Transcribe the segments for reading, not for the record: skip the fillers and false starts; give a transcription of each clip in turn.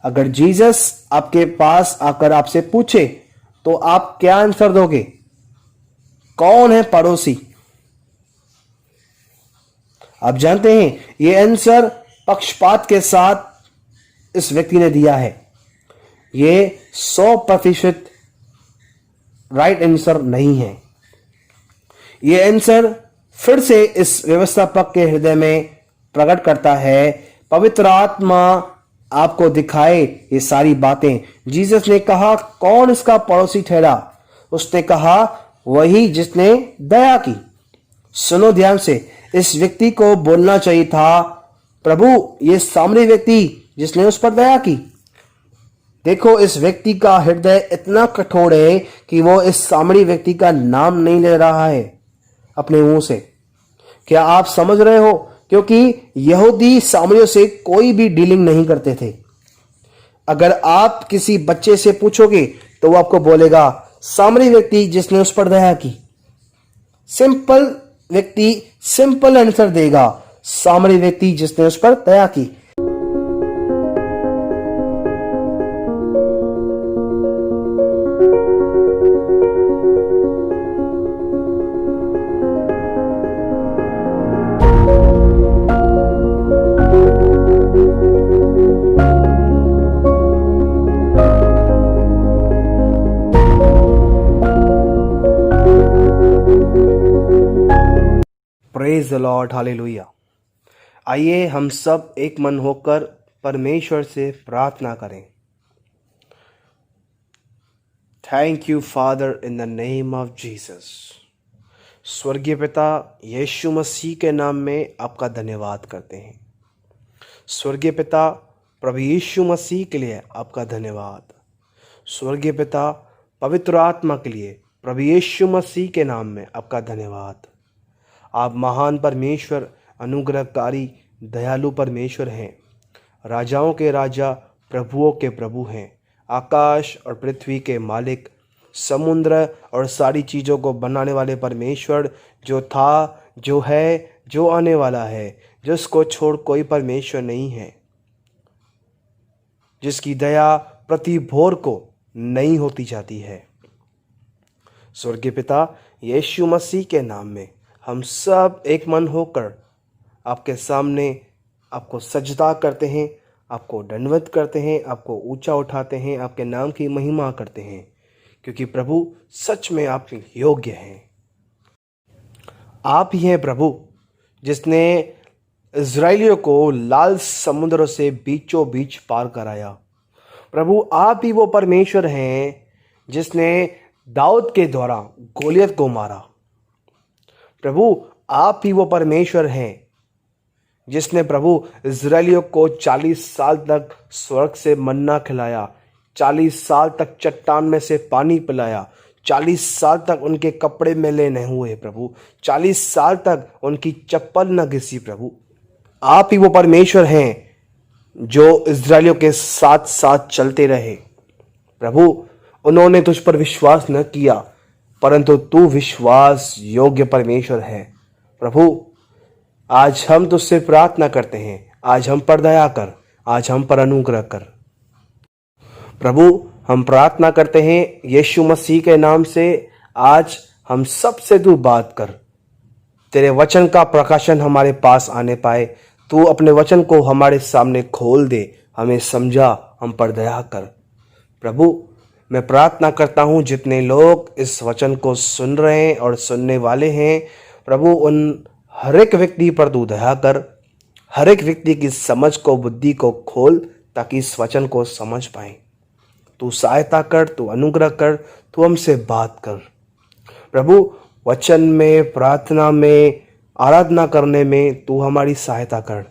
अगर जीसस आपके पास आकर आपसे पूछे तो आप क्या आंसर दोगे? कौन है पड़ोसी? आप जानते हैं ये आंसर पक्षपात के साथ इस व्यक्ति ने दिया है। ये 100% राइट आंसर नहीं है। ये आंसर फिर से इस व्यवस्थापक के हृदय में प्रकट करता है। पवित्र आत्मा आपको दिखाए ये सारी बातें। जीसस ने कहा, कौन इसका पड़ोसी ठहरा? उसने कहा, वही जिसने दया की। सुनो ध्यान से, इस व्यक्ति को बोलना चाहिए था, प्रभु ये सामरी व्यक्ति जिसने उस पर दया की। देखो, इस व्यक्ति का हृदय इतना कठोर है कि वो इस सामरी व्यक्ति का नाम नहीं ले रहा है अपने मुंह से। क्या आप समझ रहे हो? क्योंकि यहूदी सामरियों से कोई भी डीलिंग नहीं करते थे। अगर आप किसी बच्चे से पूछोगे तो वो आपको बोलेगा, सामरी व्यक्ति जिसने उस पर दया की। सिंपल व्यक्ति सिंपल आंसर देगा, सामरी व्यक्ति जिसने उस पर दया की। Praise the Lord, hallelujah. आइए हम सब एक मन होकर परमेश्वर से प्रार्थना करें। Thank you father, in the name of Jesus. स्वर्गीय पिता, यीशु मसीह के नाम में आपका धन्यवाद करते हैं। स्वर्गीय पिता, प्रभु यीशु मसीह के लिए आपका धन्यवाद। स्वर्गीय पिता, पवित्र आत्मा के लिए प्रभु यीशु मसीह के नाम में आपका धन्यवाद। आप महान परमेश्वर, अनुग्रहकारी, दयालु परमेश्वर हैं। राजाओं के राजा, प्रभुओं के प्रभु हैं। आकाश और पृथ्वी के मालिक, समुद्र और सारी चीज़ों को बनाने वाले परमेश्वर, जो था, जो है, जो आने वाला है, जिसको छोड़ कोई परमेश्वर नहीं है, जिसकी दया प्रति भोर को नहीं होती जाती है। स्वर्गीय पिता, यीशु मसीह के नाम में हम सब एक मन होकर आपके सामने आपको सजदा करते हैं, आपको दंडवत करते हैं, आपको ऊंचा उठाते हैं, आपके नाम की महिमा करते हैं, क्योंकि प्रभु सच में आप योग्य हैं। आप ही हैं प्रभु जिसने इज़राइलियों को लाल समुद्र से बीचों बीच पार कराया। प्रभु आप ही वो परमेश्वर हैं जिसने दाऊद के द्वारा गोलियत को मारा। प्रभु आप ही वो परमेश्वर हैं जिसने प्रभु इज़राइलियों को 40 साल तक स्वर्ग से मन्ना खिलाया, 40 साल तक चट्टान में से पानी पिलाया, 40 साल तक उनके कपड़े मैले नहीं हुए प्रभु, 40 साल तक उनकी चप्पल न घिसी प्रभु। आप ही वो परमेश्वर हैं जो इज़राइलियों के साथ साथ चलते रहे। प्रभु उन्होंने तुझ पर विश्वास न किया, परंतु तू विश्वास योग्य परमेश्वर है। प्रभु आज हम तुझसे प्रार्थना करते हैं, आज हम पर दया कर, आज हम पर अनुग्रह कर। प्रभु हम प्रार्थना करते हैं यीशु मसीह के नाम से, आज हम सबसे तू बात कर, तेरे वचन का प्रकाशन हमारे पास आने पाए। तू अपने वचन को हमारे सामने खोल दे, हमें समझा, हम पर दया कर। प्रभु मैं प्रार्थना करता हूँ जितने लोग इस वचन को सुन रहे हैं और सुनने वाले हैं, प्रभु उन हर एक व्यक्ति पर तू दया कर, हर एक व्यक्ति की समझ को, बुद्धि को खोल, ताकि इस वचन को समझ पाए। तू सहायता कर, तू अनुग्रह कर, तू हमसे बात कर। प्रभु वचन में, प्रार्थना में, आराधना करने में तू हमारी सहायता कर।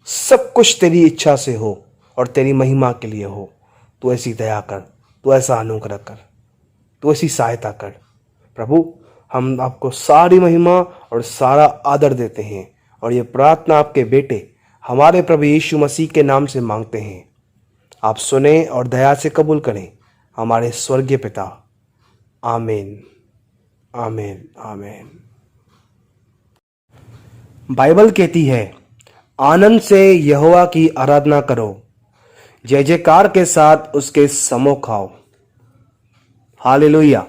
सब कुछ तेरी इच्छा से हो और तेरी महिमा के लिए हो। तू ऐसी दया कर, तू ऐसा अनुग्रह कर, तू ऐसी सहायता कर। प्रभु हम आपको सारी महिमा और सारा आदर देते हैं और ये प्रार्थना आपके बेटे हमारे प्रभु यीशु मसीह के नाम से मांगते हैं। आप सुने और दया से कबूल करें हमारे स्वर्गीय पिता। आमीन, आमीन, आमीन। बाइबल कहती है, आनंद से यहोवा की आराधना करो, जय जयकार के साथ उसके सम्मुख आओ। हालेलुया।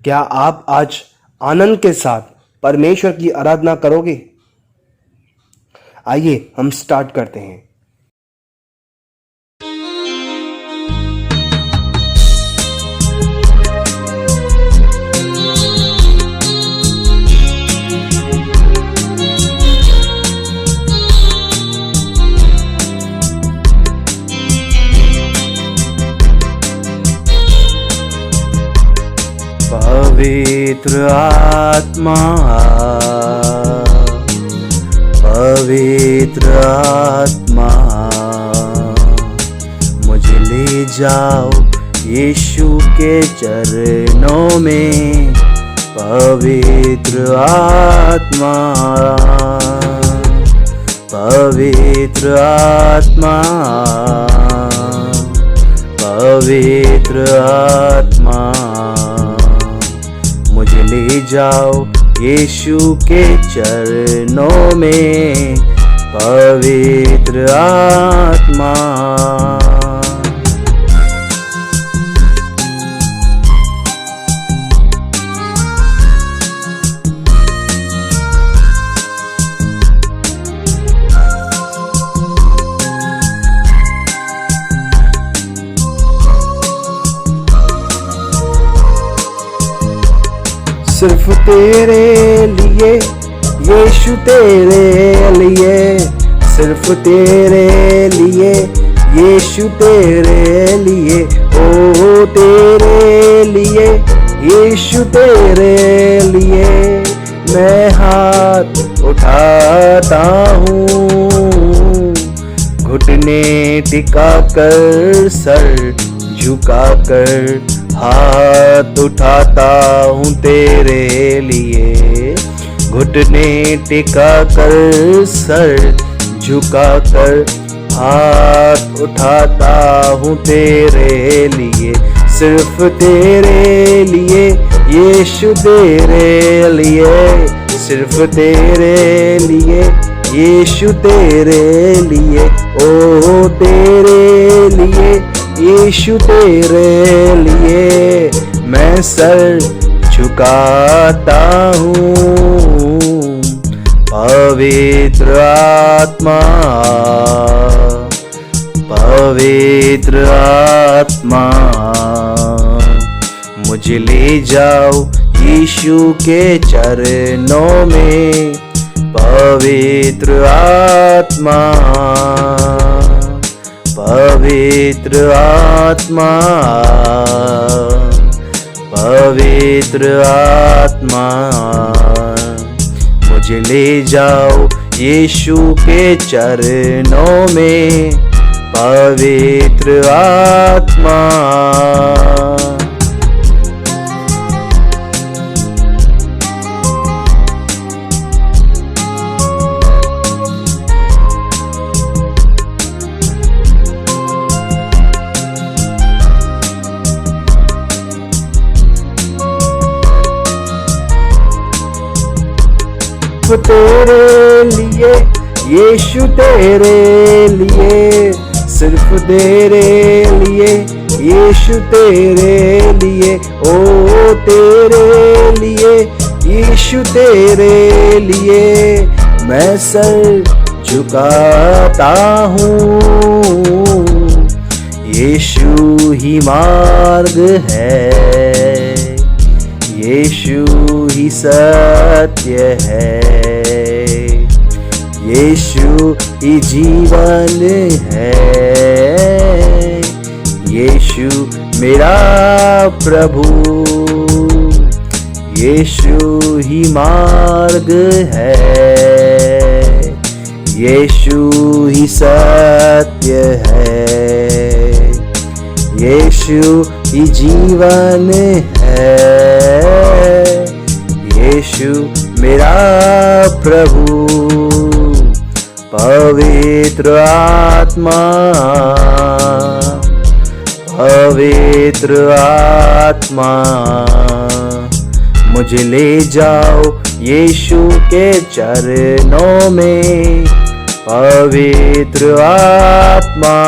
क्या आप आज आनंद के साथ परमेश्वर की आराधना करोगे? आइए हम स्टार्ट करते हैं। पवित्र आत्मा, पवित्र आत्मा, मुझे ले जाओ यीशु के चरणों में। पवित्र आत्मा, पवित्र आत्मा, पवित्र आत्मा, मुझे ले जाओ यीशु के चरणों में। पवित्र आत्मा, सिर्फ तेरे लिए यीशु, तेरे लिए, सिर्फ तेरे लिए यीशु, तेरे लिए, ओ तेरे लिए यीशु, तेरे लिए मैं हाथ उठाता हूँ। घुटने टिका कर, सर झुका कर हाथ उठाता हूँ तेरे लिए। घुटने टिका कर, सर झुका कर हाथ उठाता हूँ तेरे लिए। सिर्फ तेरे लिए यीशु, तेरे लिए, सिर्फ तेरे लिए यीशु, तेरे लिए, ओ तेरे लिए यीशु, तेरे लिए मैं सर झुकाता हूँ। पवित्र आत्मा, पवित्र आत्मा, मुझे ले जाओ यीशु के चरणों में। पवित्र आत्मा, पवित्र आत्मा, पवित्र आत्मा, मुझे ले जाओ यीशु के चरणों में। पवित्र आत्मा, तेरे लिए यीशु, तेरे लिए, सिर्फ तेरे लिए यीशु, तेरे लिए, ओ तेरे लिए यीशु, तेरे लिए मैं सर झुकाता हूँ। यीशु ही मार्ग है, यीशु ही सत्य है, यीशु ही जीवन है। यीशु मेरा प्रभु, यीशु ही मार्ग है, यीशु ही सत्य है, यीशु ही जीवन है। यीशु मेरा प्रभु, पवित्र आत्मा, पवित्र आत्मा, मुझे ले जाओ यीशु के चरणों में। पवित्र आत्मा,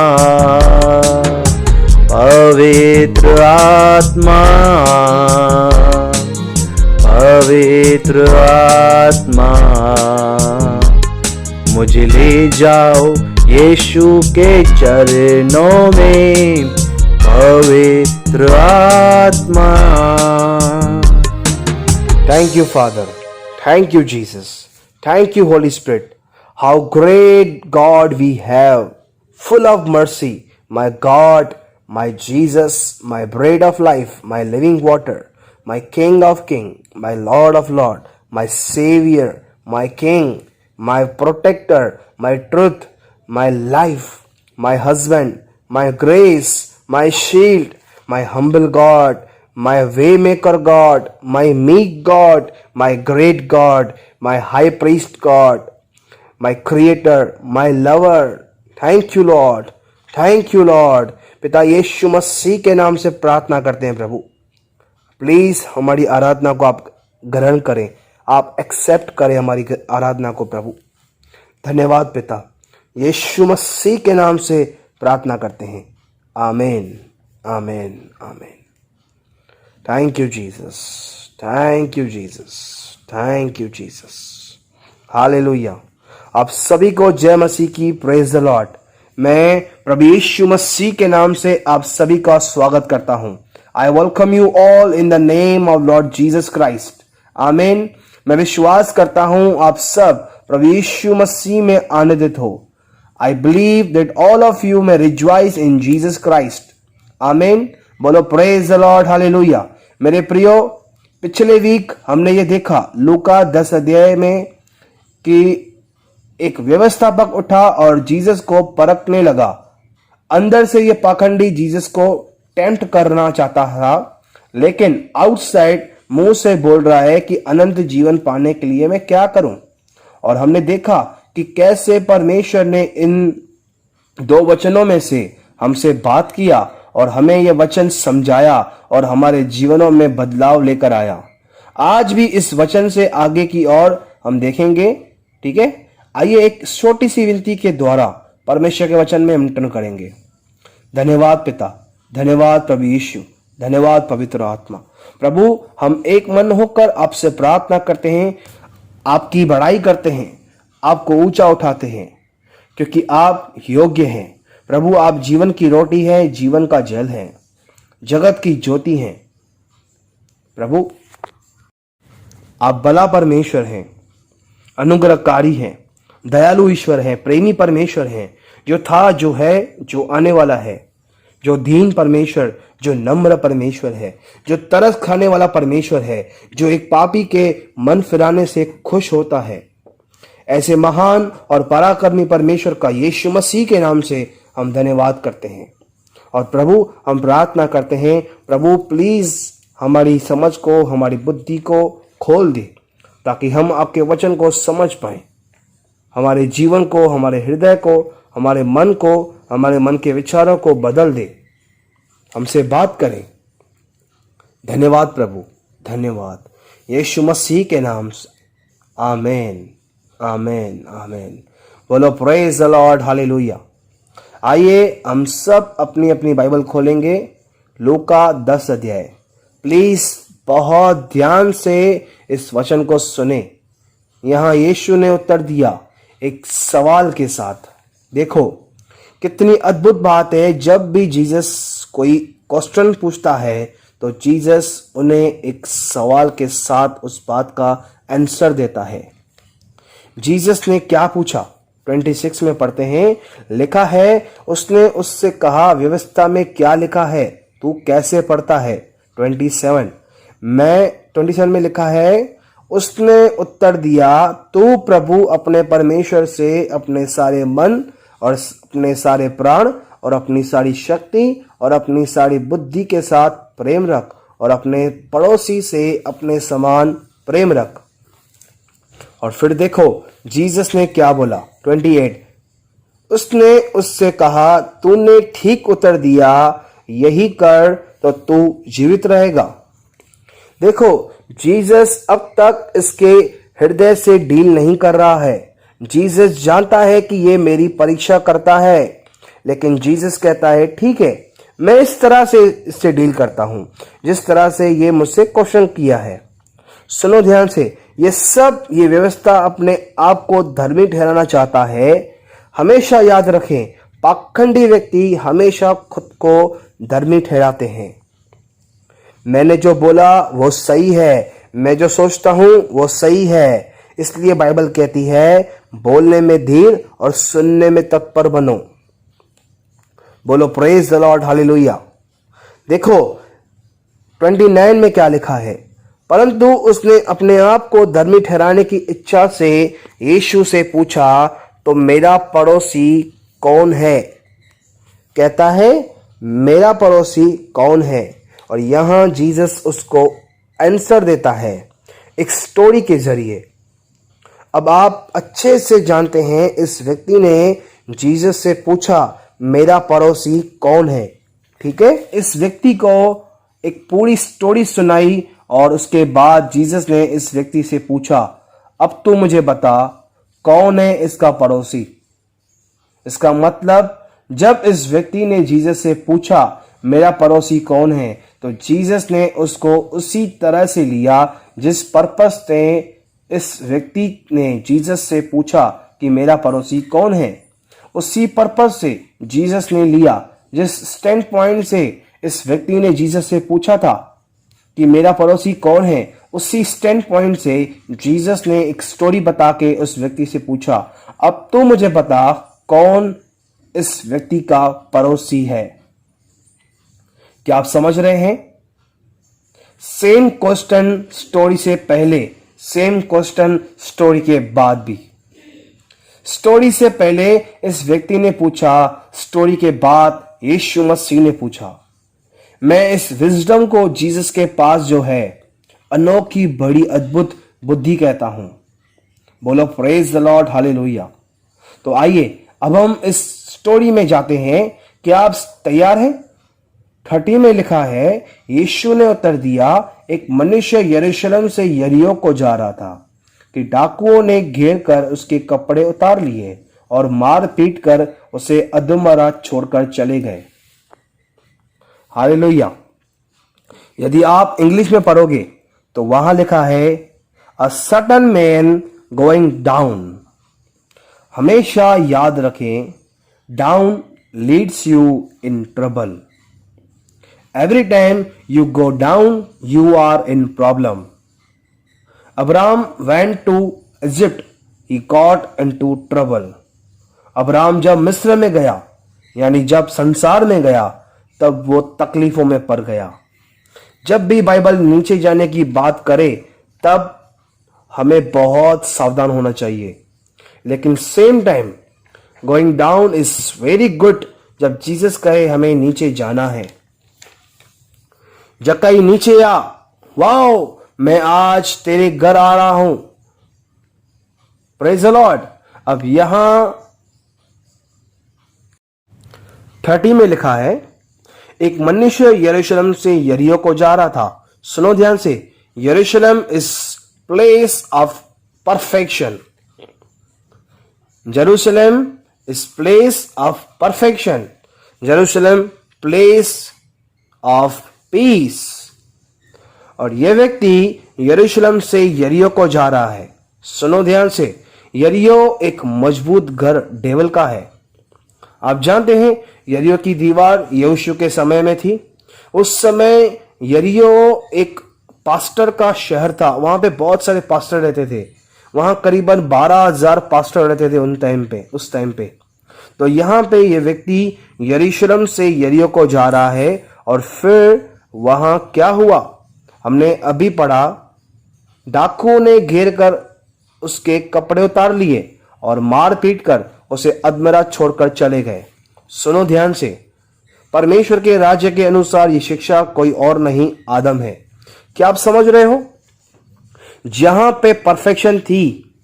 पवित्र आत्मा, पवित्र आत्मा, मुझे ले जाओ यीशु के चरणों में, पवित्र आत्मा। Thank you, Father. Thank you, Jesus. Thank you, Holy Spirit. How great God we have, full of mercy, my God, my Jesus, my bread of life, my living water, my King of Kings, my Lord of Lords, my Savior, my King, my protector, my truth, my life, my husband, my grace, my shield, my humble God, my waymaker God, my meek God, my great God, my high priest God, my creator, my lover. Thank you Lord, thank you Lord। पिता यीशु मसीह के नाम से प्रार्थना करते हैं प्रभु, please हमारी आराधना को आप ग्रहण करें, आप एक्सेप्ट करें हमारी आराधना को प्रभु। धन्यवाद पिता, यीशु मसीह के नाम से प्रार्थना करते हैं। आमीन, आमीन, आमीन। Thank you Jesus, thank you Jesus, thank you Jesus. Hallelujah. आप सभी को जय मसीह की, प्रेज द लॉर्ड। मैं प्रभु यीशु मसीह के नाम से आप सभी का स्वागत करता हूं। I welcome you all in the name of Lord Jesus Christ. आमीन। मैं विश्वास करता हूं आप सब प्रभु यीशु मसीह में आनंदित हो। I believe that all of you may rejoice in Jesus Christ। आमीन। बोलो प्रेज द लॉर्ड, हालेलुया। मेरे प्रियो, पिछले वीक हमने ये देखा लूका 10 अध्याय में कि एक व्यवस्थापक उठा और जीसस को परखने लगा। अंदर से ये पाखंडी जीसस को टेम्प्ट करना चाहता था, लेकिन आउटसाइड मुंह से बोल रहा है कि अनंत जीवन पाने के लिए मैं क्या करूं। और हमने देखा कि कैसे परमेश्वर ने इन 2 वचनों में से हमसे बात किया और हमें यह वचन समझाया और हमारे जीवनों में बदलाव लेकर आया। आज भी इस वचन से आगे की ओर हम देखेंगे, ठीक है। आइए एक छोटी सी विनती के द्वारा परमेश्वर के वचन में एंटर करेंगे। धन्यवाद पिता, धन्यवाद प्रभु यीशु, धन्यवाद पवित्र आत्मा। प्रभु, हम एक मन होकर आपसे प्रार्थना करते हैं, आपकी बड़ाई करते हैं, आपको ऊंचा उठाते हैं, क्योंकि आप योग्य हैं। प्रभु, आप जीवन की रोटी है, जीवन का जल है, जगत की ज्योति हैं। प्रभु, आप भला परमेश्वर हैं, अनुग्रहकारी हैं, दयालु ईश्वर हैं, प्रेमी परमेश्वर हैं, जो था, जो है, जो आने वाला है, जो दीन परमेश्वर, जो नम्र परमेश्वर है, जो तरस खाने वाला परमेश्वर है, जो एक पापी के मन फिराने से खुश होता है। ऐसे महान और पराक्रमी परमेश्वर का यीशु मसीह के नाम से हम धन्यवाद करते हैं। और प्रभु, हम प्रार्थना करते हैं, प्रभु प्लीज हमारी समझ को, हमारी बुद्धि को खोल दे, ताकि हम आपके वचन को समझ पाएं। हमारे जीवन को, हमारे हृदय को, हमारे मन को, हमारे मन के विचारों को बदल दे, हमसे बात करें। धन्यवाद प्रभु, धन्यवाद यीशु मसीह के नाम से। आमीन, आमीन, आमीन। बोलो प्रेज द लॉर्ड, हालेलुया। आइए हम सब अपनी अपनी बाइबल खोलेंगे, लूका 10 अध्याय। प्लीज बहुत ध्यान से इस वचन को सुने। यहां यीशु ने उत्तर दिया एक सवाल के साथ। देखो कितनी अद्भुत बात है, जब भी जीसस कोई क्वेश्चन पूछता है तो जीसस उन्हें एक सवाल के साथ उस बात का आंसर देता है। जीसस ने क्या पूछा? 26 में पढ़ते हैं, लिखा है, उसने उससे कहा, व्यवस्था में क्या लिखा है, तू कैसे पढ़ता है? 27 में लिखा है, उसने उत्तर दिया, तू प्रभु अपने परमेश्वर से अपने सारे मन और अपने सारे प्राण और अपनी सारी शक्ति और अपनी सारी बुद्धि के साथ प्रेम रख, और अपने पड़ोसी से अपने समान प्रेम रख। और फिर देखो जीसस ने क्या बोला। 28, उसने उससे कहा, तूने ठीक उत्तर दिया, यही कर तो तू जीवित रहेगा। देखो जीसस अब तक इसके हृदय से डील नहीं कर रहा है। जीसस जानता है कि ये मेरी परीक्षा करता है, लेकिन जीसस कहता है ठीक है, मैं इस तरह से इससे डील करता हूं जिस तरह से ये मुझसे क्वेश्चन किया है। सुनो ध्यान से, ये व्यवस्था अपने आप को धर्मी ठहराना चाहता है। हमेशा याद रखें, पाखंडी व्यक्ति हमेशा खुद को धर्मी ठहराते हैं। मैंने जो बोला वो सही है, मैं जो सोचता हूं वो सही है। इसलिए बाइबल कहती है, बोलने में धीर और सुनने में तत्पर बनो। बोलो प्रेज द लॉर्ड, हालेलुया। देखो 29 में क्या लिखा है, परंतु उसने अपने आप को धर्मी ठहराने की इच्छा से यीशु से पूछा, तो मेरा पड़ोसी कौन है? कहता है मेरा पड़ोसी कौन है? और यहां जीसस उसको आंसर देता है एक स्टोरी के जरिए। अब आप अच्छे से जानते हैं, इस व्यक्ति ने जीसस से पूछा मेरा पड़ोसी कौन है, ठीक है। इस व्यक्ति को एक पूरी स्टोरी सुनाई और उसके बाद जीसस ने इस व्यक्ति से पूछा, अब तू मुझे बता कौन है इसका पड़ोसी। इसका मतलब जब इस व्यक्ति ने जीसस से पूछा मेरा पड़ोसी कौन है, तो जीसस ने उसको उसी तरह से लिया जिस पर्पस से इस व्यक्ति ने जीसस से पूछा कि मेरा पड़ोसी कौन है। उसी पर्पस से जीसस ने लिया जिस स्टैंड पॉइंट से इस व्यक्ति ने जीसस से पूछा था कि मेरा पड़ोसी कौन है, उसी स्टैंड पॉइंट से जीसस ने एक स्टोरी बता के उस व्यक्ति से पूछा, अब तो मुझे बता कौन इस व्यक्ति का पड़ोसी है। क्या आप समझ रहे हैं? सेम क्वेश्चन स्टोरी से पहले, सेम क्वेश्चन स्टोरी के बाद भी। स्टोरी से पहले इस व्यक्ति ने पूछा, स्टोरी के बाद यीशु मसीह ने पूछा। मैं इस विजडम को जीसस के पास जो है अनोखी बड़ी अद्भुत बुद्धि कहता हूं। बोलो प्रेज द लॉर्ड, हालेलुया। तो आइए अब हम इस स्टोरी में जाते हैं। क्या आप तैयार हैं? 30 में लिखा है, यीशु ने उत्तर दिया, एक मनुष्य यरूशलेम से यरीहो को जा रहा था कि डाकुओं ने घेर कर उसके कपड़े उतार लिए और मार पीट कर उसे अधमरा छोड़कर चले गए। हालेलुया। यदि आप इंग्लिश में पढ़ोगे तो वहां लिखा है, a certain man going down. हमेशा याद रखें, down leads you in trouble. Every time you go down, you are in problem. Abraham went to Egypt. He got into trouble. Abraham जब मिस्र में गया, यानी जब संसार में गया, तब वो तकलीफों में पड़ गया। जब भी बाइबल नीचे जाने की बात करे, तब हमें बहुत सावधान होना चाहिए। लेकिन same time going down is very good. जब जीसस कहे हमें नीचे जाना है, जक्कई नीचे आ, वाओ मैं आज तेरे घर आ रहा हूं। Praise the Lord. अब यहां 30 में लिखा है, एक मनुष्य यरूशलेम से यरीहो को जा रहा था। सुनो ध्यान से, यरूशलेम is place of perfection. Jerusalem is place of perfection. Jerusalem place of peace. और यह व्यक्ति यरूशलेम से यरीहो को जा रहा है। सुनो ध्यान से, यरीहो एक मजबूत घर डेविल का है। आप जानते हैं यरीहो की दीवार यहोशू के समय में थी। उस समय यरीहो एक पास्टर का शहर था। वहां पे बहुत सारे पास्टर रहते थे। वहां करीबन 12,000 पास्टर रहते थे उस टाइम पे। तो यहां पे ये व्यक्ति यरूशलेम से यरीहो को जा रहा है और फिर वहां क्या हुआ हमने अभी पढ़ा, डाकुओं ने घेर कर उसके कपड़े उतार लिए और मार पीट कर उसे अधमरा छोड़कर चले गए। सुनो ध्यान से, परमेश्वर के राज्य के अनुसार ये शिक्षा कोई और नहीं, आदम है। क्या आप समझ रहे हो? जहां पे परफेक्शन थी,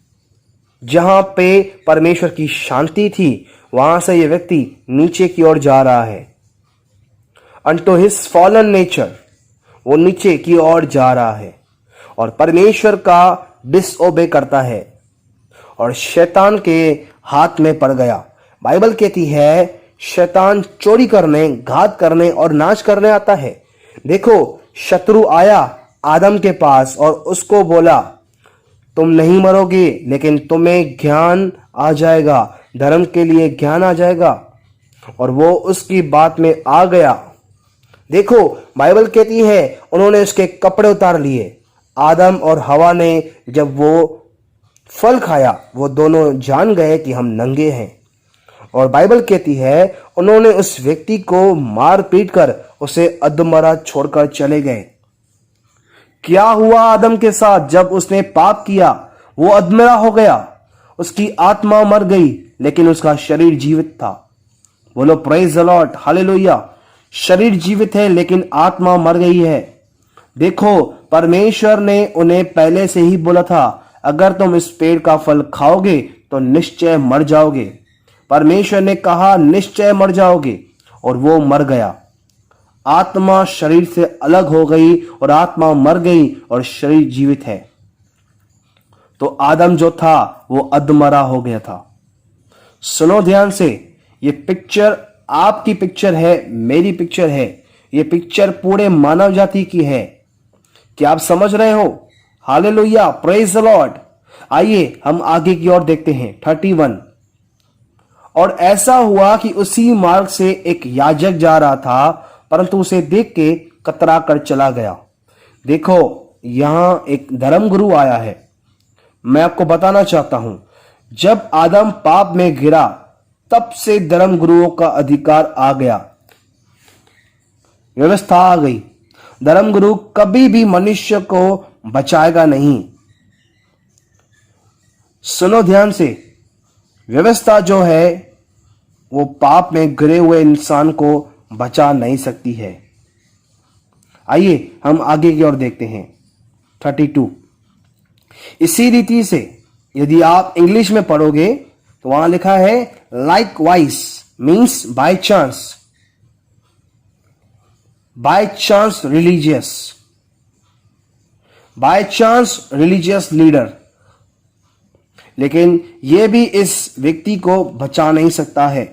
जहां पे परमेश्वर की शांति थी, वहां से ये व्यक्ति नीचे की ओर जा रहा है। अनटू हिज फॉलन नेचर, वो नीचे की ओर जा रहा है और परमेश्वर का डिसओबे करता है। और शैतान के हाथ में पड़ गया। बाइबल कहती है शैतान चोरी करने, घात करने और नाश करने आता है। देखो, शत्रु आया आदम के पास और उसको बोला तुम नहीं मरोगे, लेकिन तुम्हें ज्ञान आ जाएगा, धर्म के लिए ज्ञान आ जाएगा, और वो उसकी बात में आ गया। देखो, बाइबल कहती है उन्होंने उसके कपड़े उतार लिए। आदम और हवा ने जब वो फल खाया, वो दोनों जान गए कि हम नंगे हैं। और बाइबल कहती है उन्होंने उस व्यक्ति को मार पीट कर उसे अधमरा छोड़कर चले गए। क्या हुआ आदम के साथ? जब उसने पाप किया, वो अधमरा हो गया, उसकी आत्मा मर गई, लेकिन उसका शरीर जीवित था। बोलो प्रेज द लॉर्ड, हालेलुया। शरीर जीवित है लेकिन आत्मा मर गई है। देखो, परमेश्वर ने उन्हें पहले से ही बोला था अगर तुम इस पेड़ का फल खाओगे तो निश्चय मर जाओगे। परमेश्वर ने कहा निश्चय मर जाओगे, और वो मर गया। आत्मा शरीर से अलग हो गई और आत्मा मर गई और शरीर जीवित है। तो आदम जो था वो अधमरा हो गया था। सुनो ध्यान से, ये पिक्चर आपकी पिक्चर है, मेरी पिक्चर है, ये पिक्चर पूरे मानव जाति की है। क्या आप समझ रहे हो? Hallelujah, praise the Lord. आइए हम आगे की ओर देखते हैं 31। और ऐसा हुआ कि उसी मार्ग से एक याजक जा रहा था, परंतु उसे देख के कतरा कर चला गया। देखो, यहां एक धर्मगुरु आया है। मैं आपको बताना चाहता हूं, जब आदम पाप में गिरा तब से धर्मगुरुओं का अधिकार आ गया, व्यवस्था आ गई। धर्मगुरु कभी भी मनुष्य को बचाएगा नहीं। सुनो ध्यान से, व्यवस्था जो है वो पाप में गिरे हुए इंसान को बचा नहीं सकती है। आइए हम आगे की ओर देखते हैं 32। इसी रीति से यदि आप इंग्लिश में पढ़ोगे तो वहां लिखा है like wise means by chance religious leader. लेकिन यह भी इस व्यक्ति को बचा नहीं सकता है।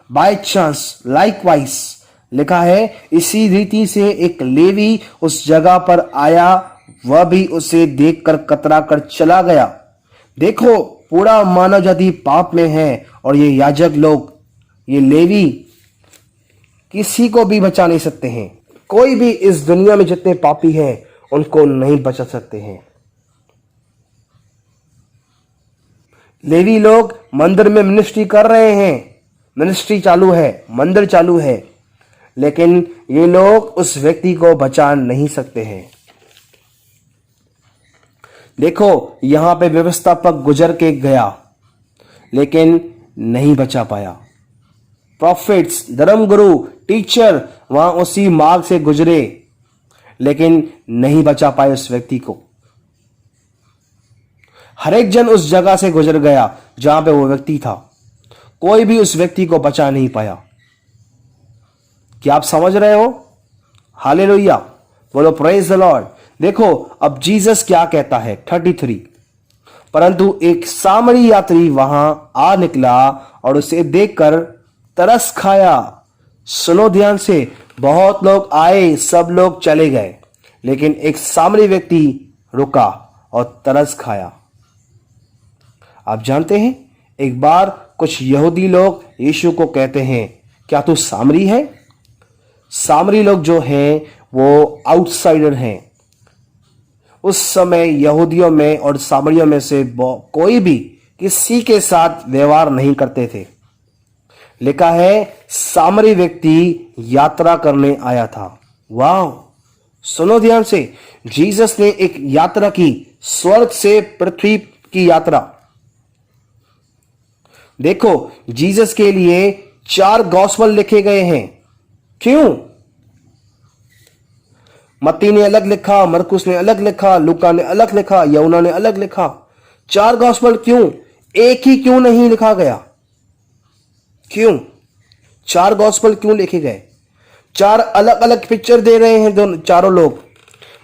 बाय चांस, लाइकवाइज लिखा है, इसी रीति से एक लेवी उस जगह पर आया, वह भी उसे देखकर कतरा कर चला गया। देखो, पूरा मानव जाति पाप में है और ये याजक लोग, ये लेवी किसी को भी बचा नहीं सकते हैं। कोई भी इस दुनिया में जितने पापी हैं उनको नहीं बचा सकते हैं। लेवी लोग मंदिर में मिनिस्ट्री कर रहे हैं, मिनिस्ट्री चालू है, मंदिर चालू है, लेकिन ये लोग उस व्यक्ति को बचा नहीं सकते हैं। देखो, यहां पे व्यवस्थापक गुजर के गया लेकिन नहीं बचा पाया। प्रॉफिट्स, धर्मगुरु, टीचर वहां उसी मार्ग से गुजरे लेकिन नहीं बचा पाए उस व्यक्ति को। हर एक जन उस जगह से गुजर गया जहां पे वो व्यक्ति था, कोई भी उस व्यक्ति को बचा नहीं पाया। क्या आप समझ रहे हो? हालेलुया, बोलो प्रेज द लॉर्ड। देखो अब जीसस क्या कहता है 33। परंतु एक सामरी यात्री वहां आ निकला और उसे देखकर तरस खाया। सुनो ध्यान से, बहुत लोग आए, सब लोग चले गए, लेकिन एक सामरी व्यक्ति रुका और तरस खाया। आप जानते हैं, एक बार कुछ यहूदी लोग यीशु को कहते हैं क्या तू सामरी है? सामरी लोग जो हैं वो आउटसाइडर हैं। उस समय यहूदियों में और सामरियों में से कोई भी किसी के साथ व्यवहार नहीं करते थे। लिखा है सामरी व्यक्ति यात्रा करने आया था। वाह, सुनो ध्यान से, जीसस ने एक यात्रा की, स्वर्ग से पृथ्वी की यात्रा। देखो, जीसस के लिए 4 गॉस्पेल लिखे गए हैं। क्यों? मत्ती ने अलग लिखा, मरकुस ने अलग लिखा, लूका ने अलग लिखा, यूहन्ना ने अलग लिखा। 4 गॉस्पेल क्यों? एक ही क्यों नहीं लिखा गया? क्यों 4 गॉस्पेल क्यों लिखे गए? 4 अलग अलग पिक्चर दे रहे हैं चारों लोग।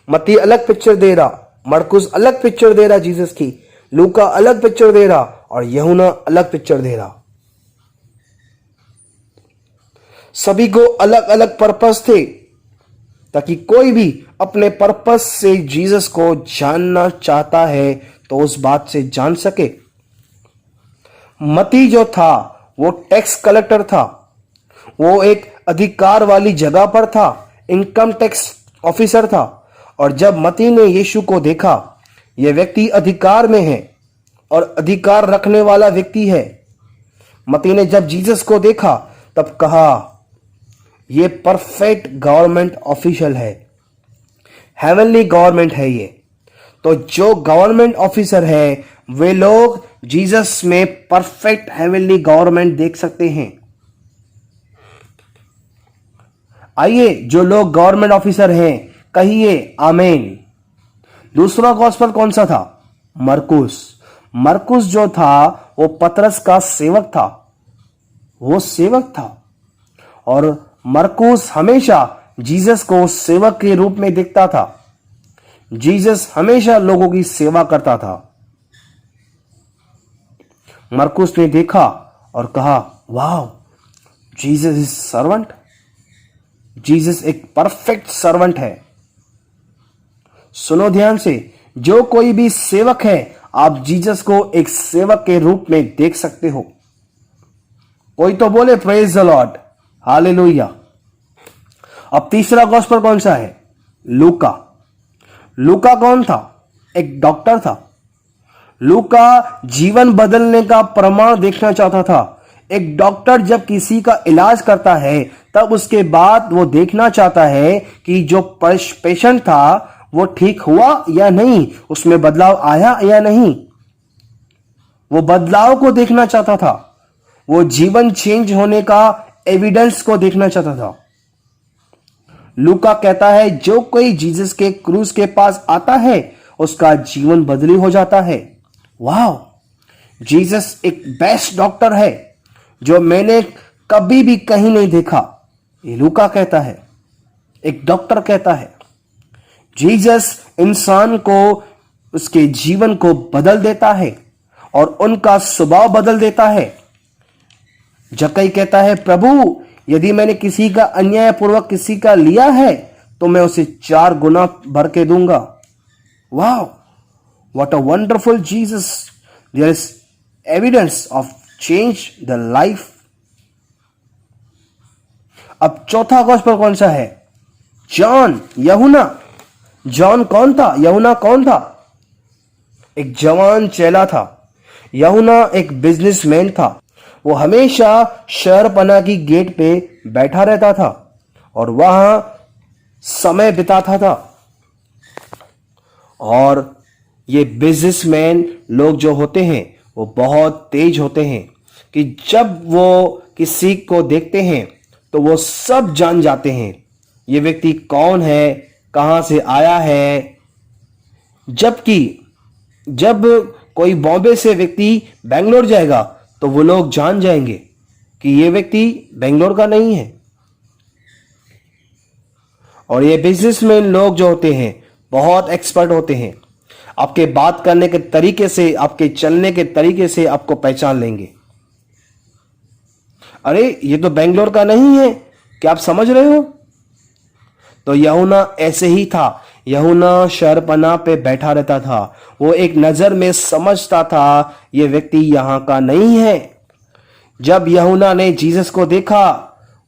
मत्ती अलग पिक्चर दे रहा, मरकुस अलग पिक्चर दे रहा जीसस की, लूका अलग पिक्चर दे रहा और यूहन्ना अलग पिक्चर दे रहा। सभी को अलग अलग पर्पस थे, ताकि कोई भी अपने पर्पस से जीसस को जानना चाहता है तो उस बात से जान सके। मती जो था वो टैक्स कलेक्टर था, वो एक अधिकार वाली जगह पर था, इनकम टैक्स ऑफिसर था। और जब मती ने यीशु को देखा, यह व्यक्ति अधिकार में है और अधिकार रखने वाला व्यक्ति है, मती ने जब जीसस को देखा तब कहा ये परफेक्ट गवर्नमेंट ऑफिशियल है, हेवनली गवर्नमेंट है ये। तो जो गवर्नमेंट ऑफिसर है वे लोग जीसस में परफेक्ट हेवनली गवर्नमेंट देख सकते हैं। आइए, जो लोग गवर्नमेंट ऑफिसर हैं कहिए आमीन। दूसरा गॉस्पेल कौन सा था? मरकुस। मरकुस जो था वो पतरस का सेवक था, वो सेवक था। और मरकुस हमेशा जीसस को सेवक के रूप में देखता था। जीसस हमेशा लोगों की सेवा करता था। मरकुस ने देखा और कहा वाह, जीसस इज सर्वेंट, जीसस एक परफेक्ट सर्वेंट है। सुनो ध्यान से, जो कोई भी सेवक है आप जीसस को एक सेवक के रूप में देख सकते हो। कोई तो बोले प्रेज द लॉर्ड, हालेलुया। अब तीसरा गॉस्पेल कौन सा है? लूका। लूका कौन था? एक डॉक्टर था। लूका जीवन बदलने का प्रमाण देखना चाहता था। एक डॉक्टर जब किसी का इलाज करता है तब उसके बाद वो देखना चाहता है कि जो पेशेंट था वो ठीक हुआ या नहीं, उसमें बदलाव आया या नहीं। वो बदलाव को देखना चाहता था, वो जीवन चेंज होने का एविडेंस को देखना चाहता था। लूका कहता है जो कोई जीसस के क्रूस के पास आता है उसका जीवन बदली हो जाता है। वाह, जीसस एक बेस्ट डॉक्टर है जो मैंने कभी भी कहीं नहीं देखा। ये लूका कहता है, एक डॉक्टर कहता है। जीसस इंसान को उसके जीवन को बदल देता है और उनका स्वभाव बदल देता है। जक्कई कहता है प्रभु, यदि मैंने किसी का अन्यायपूर्वक किसी का लिया है तो मैं उसे 4 गुना भर के दूंगा। वाह, what a wonderful Jesus. There is evidence of change the life. अब चौथा गॉस्पेल कौन सा है? जॉन, यूहन्ना। जॉन कौन था? यूहन्ना कौन था? एक जवान चेला था। यूहन्ना एक बिजनेसमैन था। वो हमेशा शहरपना की गेट पे बैठा रहता था और वहां समय बिताता था। और ये बिजनेसमैन लोग जो होते हैं वो बहुत तेज होते हैं कि जब वो किसी को देखते हैं तो वो सब जान जाते हैं ये व्यक्ति कौन है, कहां से आया है। जबकि जब कोई बॉम्बे से व्यक्ति बेंगलोर जाएगा तो वो लोग जान जाएंगे कि ये व्यक्ति बेंगलोर का नहीं है। और ये बिजनेसमैन लोग जो होते हैं बहुत एक्सपर्ट होते हैं। आपके बात करने के तरीके से, आपके चलने के तरीके से आपको पहचान लेंगे। अरे ये तो बेंगलोर का नहीं है, क्या आप समझ रहे हो? तो यूहन्ना ऐसे ही था। यूहन्ना शहरपना पे बैठा रहता था। वो एक नजर में समझता था ये व्यक्ति यहां का नहीं है। जब यूहन्ना ने जीसस को देखा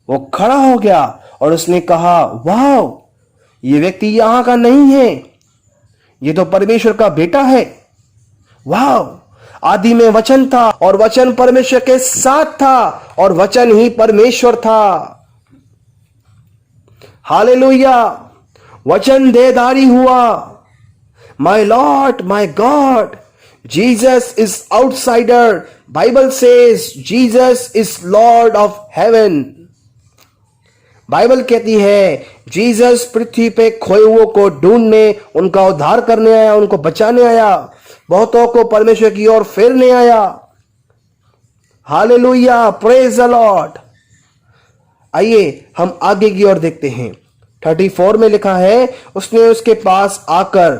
वो खड़ा हो गया और उसने कहा वाह, ये व्यक्ति यहां का नहीं है, ये तो परमेश्वर का बेटा है। वाह, आदि में वचन था और वचन परमेश्वर के साथ था और वचन ही परमेश्वर था। हालेलुया, वचन देहधारी हुआ। My Lord, my God, Jesus is outsider. Bible says Jesus is Lord of haven. Bible कहती है जीसस पृथ्वी पे खोए हुओं को ढूंढने, उनका उद्धार करने आया, उनको बचाने आया, बहुतों को परमेश्वर की ओर फेरने आया। Hallelujah, praise the Lord. आइए हम आगे की ओर देखते हैं। 34 में लिखा है उसने उसके पास आकर,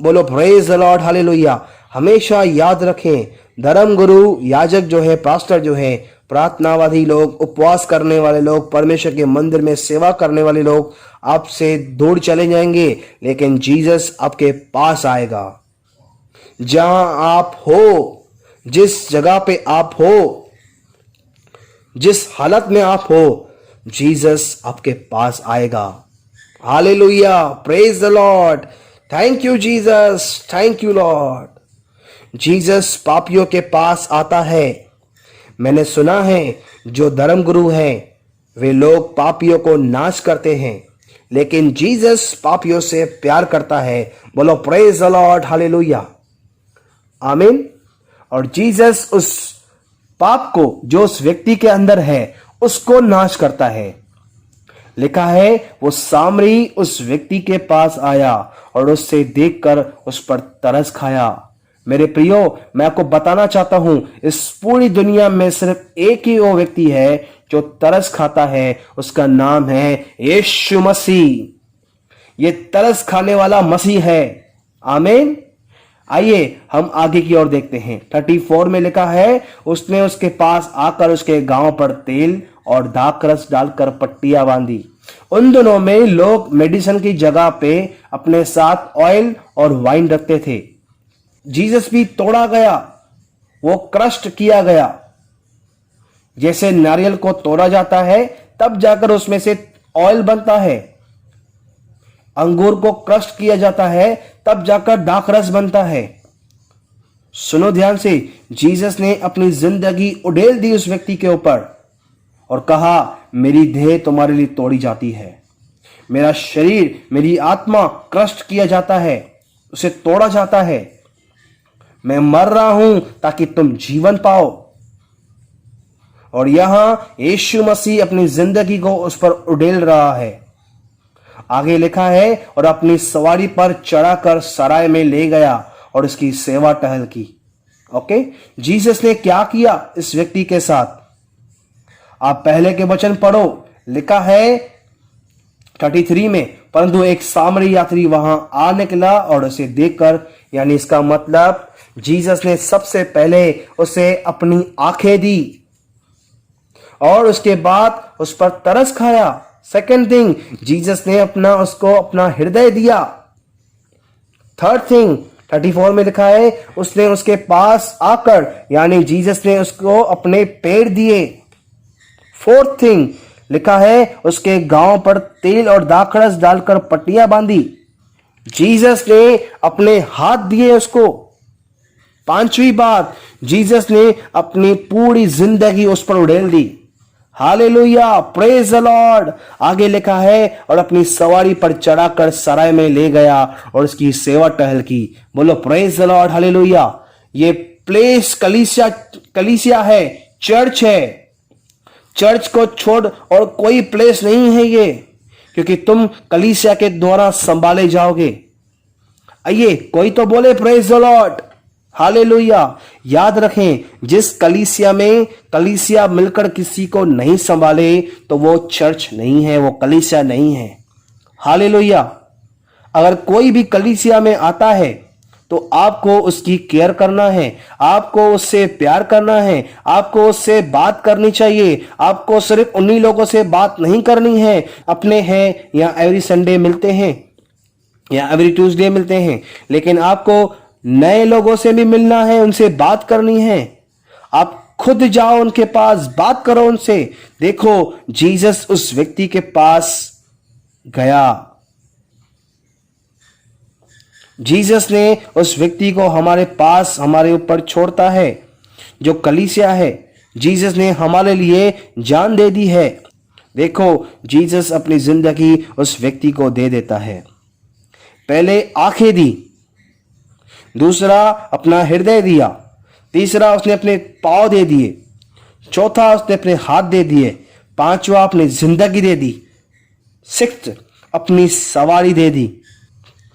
बोलो प्रेज द लॉर्ड, हालेलुया, हमेशा याद रखें, धर्म गुरु, याजक जो है, पास्टर जो है, प्रार्थनावादी लोग, उपवास करने वाले लोग, परमेश्वर के मंदिर में सेवा करने वाले लोग आपसे दूर चले जाएंगे, लेकिन जीसस आपके पास आएगा। जहां आप हो, जिस जगह पे आप हो, जिस हालत में आप हो, जीसस आपके पास आएगा। Hallelujah, praise the Lord, thank you Jesus, thank you Lord. Jesus पापियों के पास आता है। मैंने सुना है जो धर्म गुरु हैं वे लोग पापियों को नाश करते हैं, लेकिन जीसस पापियों से प्यार करता है। बोलो प्रेज द लॉर्ड, हालेलुया, आमीन। और जीसस उस पाप को जो उस व्यक्ति के अंदर है उसको नाश करता है। लिखा है वो सामरी उस व्यक्ति के पास आया और उससे देखकर उस पर तरस खाया। मेरे प्रियो, मैं आपको बताना चाहता हूं, इस पूरी दुनिया में सिर्फ एक ही वो व्यक्ति है जो तरस खाता है, उसका नाम है यीशु मसीह। ये तरस खाने वाला मसीह है, आमीन। आइए हम आगे की ओर देखते हैं। 34 में लिखा है, उसने उसके पास आकर उसके गांव पर तेल और दाखरस डालकर पट्टियां बांधी। उन दिनों में लोग मेडिसिन की जगह पे अपने साथ ऑयल और वाइन रखते थे। जीसस भी तोड़ा गया, वो क्रस्ट किया गया। जैसे नारियल को तोड़ा जाता है तब जाकर उसमें से ऑयल बनता है, अंगूर को क्रस्ट किया जाता है तब जाकर दाखरस बनता है। सुनो ध्यान से, जीसस ने अपनी जिंदगी उड़ेल दी उस व्यक्ति के ऊपर और कहा, मेरी देह तुम्हारे लिए तोड़ी जाती है, मेरा शरीर, मेरी आत्मा क्रस्ट किया जाता है, उसे तोड़ा जाता है। मैं मर रहा हूं ताकि तुम जीवन पाओ। और यहां यीशु मसीह अपनी जिंदगी को उस पर उड़ेल रहा है। आगे लिखा है, और अपनी सवारी पर चढ़ाकर सराय में ले गया और उसकी सेवा टहल की। ओके, जीसस ने क्या किया इस व्यक्ति के साथ? आप पहले के वचन पढ़ो, लिखा है 33 में, परंतु एक सामरी यात्री वहां आ निकला और उसे देखकर, यानी इसका मतलब जीसस ने सबसे पहले उसे अपनी आंखें दी और उसके बाद उस पर तरस खाया। सेकेंड थिंग, जीसस ने उसको अपना हृदय दिया। थर्ड थिंग, 34 में लिखा है, उसने उसके पास आकर, यानी जीसस ने उसको अपने पैर दिए। फोर्थ थिंग लिखा है, उसके गांव पर तेल और दाखरस डालकर पट्टियां बांधी। जीसस ने अपने हाथ दिए उसको। पांचवी बात, जीसस ने अपनी पूरी जिंदगी उस पर उड़ेल दी। Hallelujah, praise the lord. आगे लिखा है, और अपनी सवारी पर चढ़ाकर सराय में ले गया और उसकी सेवा टहल की। बोलो प्रेज द लॉर्ड, हालेलुया। ये प्लेस कलीसिया है, चर्च है। चर्च को छोड़ और कोई प्लेस नहीं है ये, क्योंकि तुम कलीसिया के द्वारा संभाले जाओगे। आइए कोई तो बोले प्रेज द लॉर्ड, हालेलुया। याद रखें, जिस कलीसिया में कलीसिया मिलकर किसी को नहीं संभाले तो वो चर्च नहीं है, वो कलीसिया नहीं है। हालेलुया। अगर कोई भी कलीसिया में आता है तो आपको उसकी केयर करना है, आपको उससे प्यार करना है, आपको उससे बात करनी चाहिए। आपको सिर्फ उन्हीं लोगों से बात नहीं करनी है, अपने हैं या एवरी संडे मिलते हैं या एवरी ट्यूसडे मिलते हैं, लेकिन आपको नए लोगों से भी मिलना है, उनसे बात करनी है। आप खुद जाओ उनके पास, बात करो उनसे। देखो जीसस उस व्यक्ति के पास गया। जीसस ने उस व्यक्ति को हमारे पास, हमारे ऊपर छोड़ता है। जो कलीसिया है, जीसस ने हमारे लिए जान दे दी है। देखो जीसस अपनी जिंदगी उस व्यक्ति को दे देता है। पहले आंखें दी, दूसरा अपना हृदय दिया, तीसरा उसने अपने पांव दे दिए, चौथा उसने अपने हाथ दे दिए, पांचवा अपनी जिंदगी दे दी, सिक्स्थ अपनी सवारी दे दी।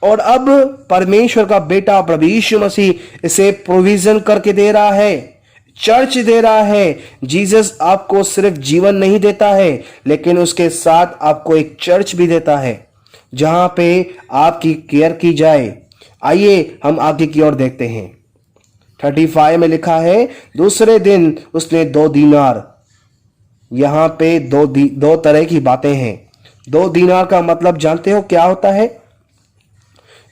और अब परमेश्वर का बेटा प्रभु यीशु मसीह इसे प्रोविजन करके दे रहा है, चर्च दे रहा है। जीसस आपको सिर्फ जीवन नहीं देता है, लेकिन उसके साथ आपको एक चर्च भी देता है जहां पे आपकी केयर की जाए। आइए हम आगे की ओर देखते हैं। 35 में लिखा है, दूसरे दिन उसने 2 दीनार। यहां पे दो तरह की बातें हैं। 2 दीनार का मतलब जानते हो क्या होता है?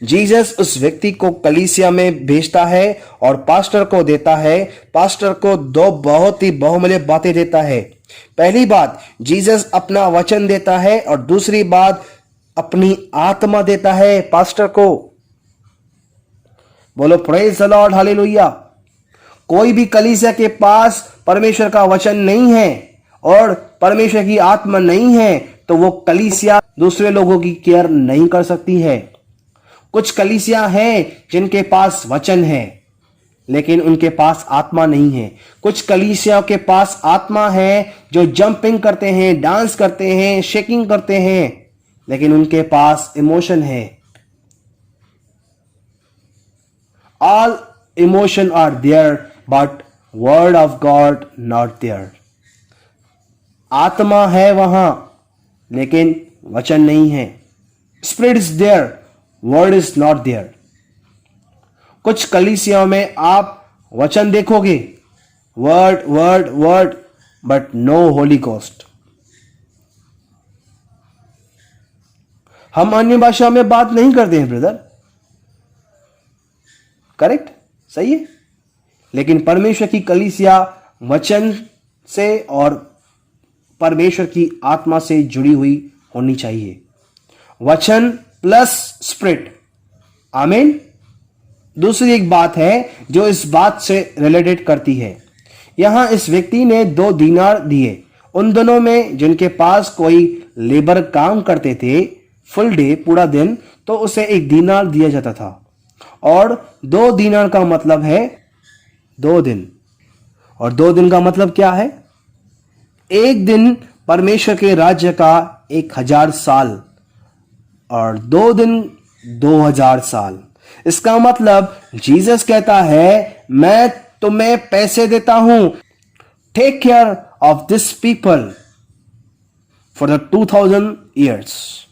जीसस उस व्यक्ति को कलीसिया में भेजता है और पास्टर को देता है। पास्टर को 2 बहुत ही बहुमूल्य बातें देता है। पहली बात, जीसस अपना वचन देता है, और दूसरी बात, अपनी आत्मा देता है पास्टर को। बोलो प्रेज द लॉर्ड, हालेलुया। कोई भी कलीसिया के पास परमेश्वर का वचन नहीं है और परमेश्वर की आत्मा नहीं है, तो वो कलीसिया दूसरे लोगों की केयर नहीं कर सकती है। कुछ कलीसिया हैं जिनके पास वचन है लेकिन उनके पास आत्मा नहीं है। कुछ कलीसिया के पास आत्मा है, जो जंपिंग करते हैं, डांस करते हैं, शेकिंग करते हैं, लेकिन उनके पास इमोशन है। All emotion are there but word of God not there. आत्मा है वहां लेकिन वचन नहीं है। Spirit is there, word is not there. कुछ कलीसियाओं में आप वचन देखोगे, word word word, but no Holy Ghost. हम अन्य भाषा में बात नहीं करते हैं ब्रदर, करेक्ट, सही है। लेकिन परमेश्वर की कलीसिया वचन से और परमेश्वर की आत्मा से जुड़ी हुई होनी चाहिए। वचन प्लस स्पिरिट, आमीन। दूसरी एक बात है जो इस बात से रिलेटेड करती है। यहां इस व्यक्ति ने 2 दीनार दिए। उन दोनों में जिनके पास कोई लेबर काम करते थे फुल डे, पूरा दिन, तो उसे 1 दीनार दिया जाता था। और 2 दीनार का मतलब है 2 दिन। और 2 दिन का मतलब क्या है? 1 दिन परमेश्वर के राज्य का 1000 साल और 2 दिन 2000 साल। इसका मतलब जीसस कहता है, मैं तुम्हें पैसे देता हूं, take care of this people for the 2000 years.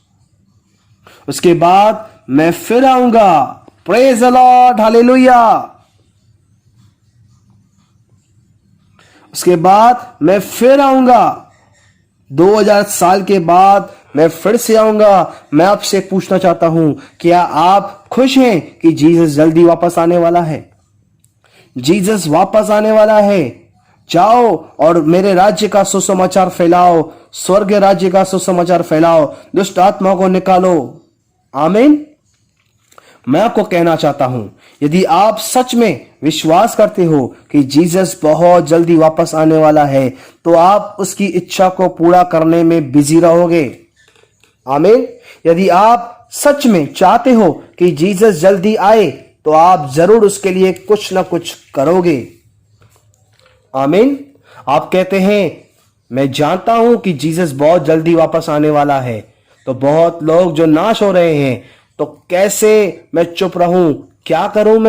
उसके बाद मैं फिर आऊंगा। Praise the Lord, hallelujah. उसके बाद मैं फिर आऊंगा। 2000 साल के बाद मैं फिर से आऊंगा। मैं आपसे पूछना चाहता हूं, क्या आप खुश हैं कि जीसस जल्दी वापस आने वाला है? जीसस वापस आने वाला है। जाओ और मेरे राज्य का सुसमाचार फैलाओ, स्वर्ग राज्य का सुसमाचार फैलाओ, दुष्ट आत्मा को निकालो। आमीन। मैं आपको कहना चाहता हूं, यदि आप सच में विश्वास करते हो कि जीसस बहुत जल्दी वापस आने वाला है, तो आप उसकी इच्छा को पूरा करने में बिजी रहोगे। आमीन। यदि आप सच में चाहते हो कि जीसस जल्दी आए, तो आप जरूर उसके लिए कुछ ना कुछ करोगे। आमीन। आप कहते हैं, मैं जानता हूं कि जीसस बहुत जल्दी वापस आने वाला है, तो बहुत लोग जो नाश हो रहे हैं, तो कैसे मैं चुप रहूं? क्या करूं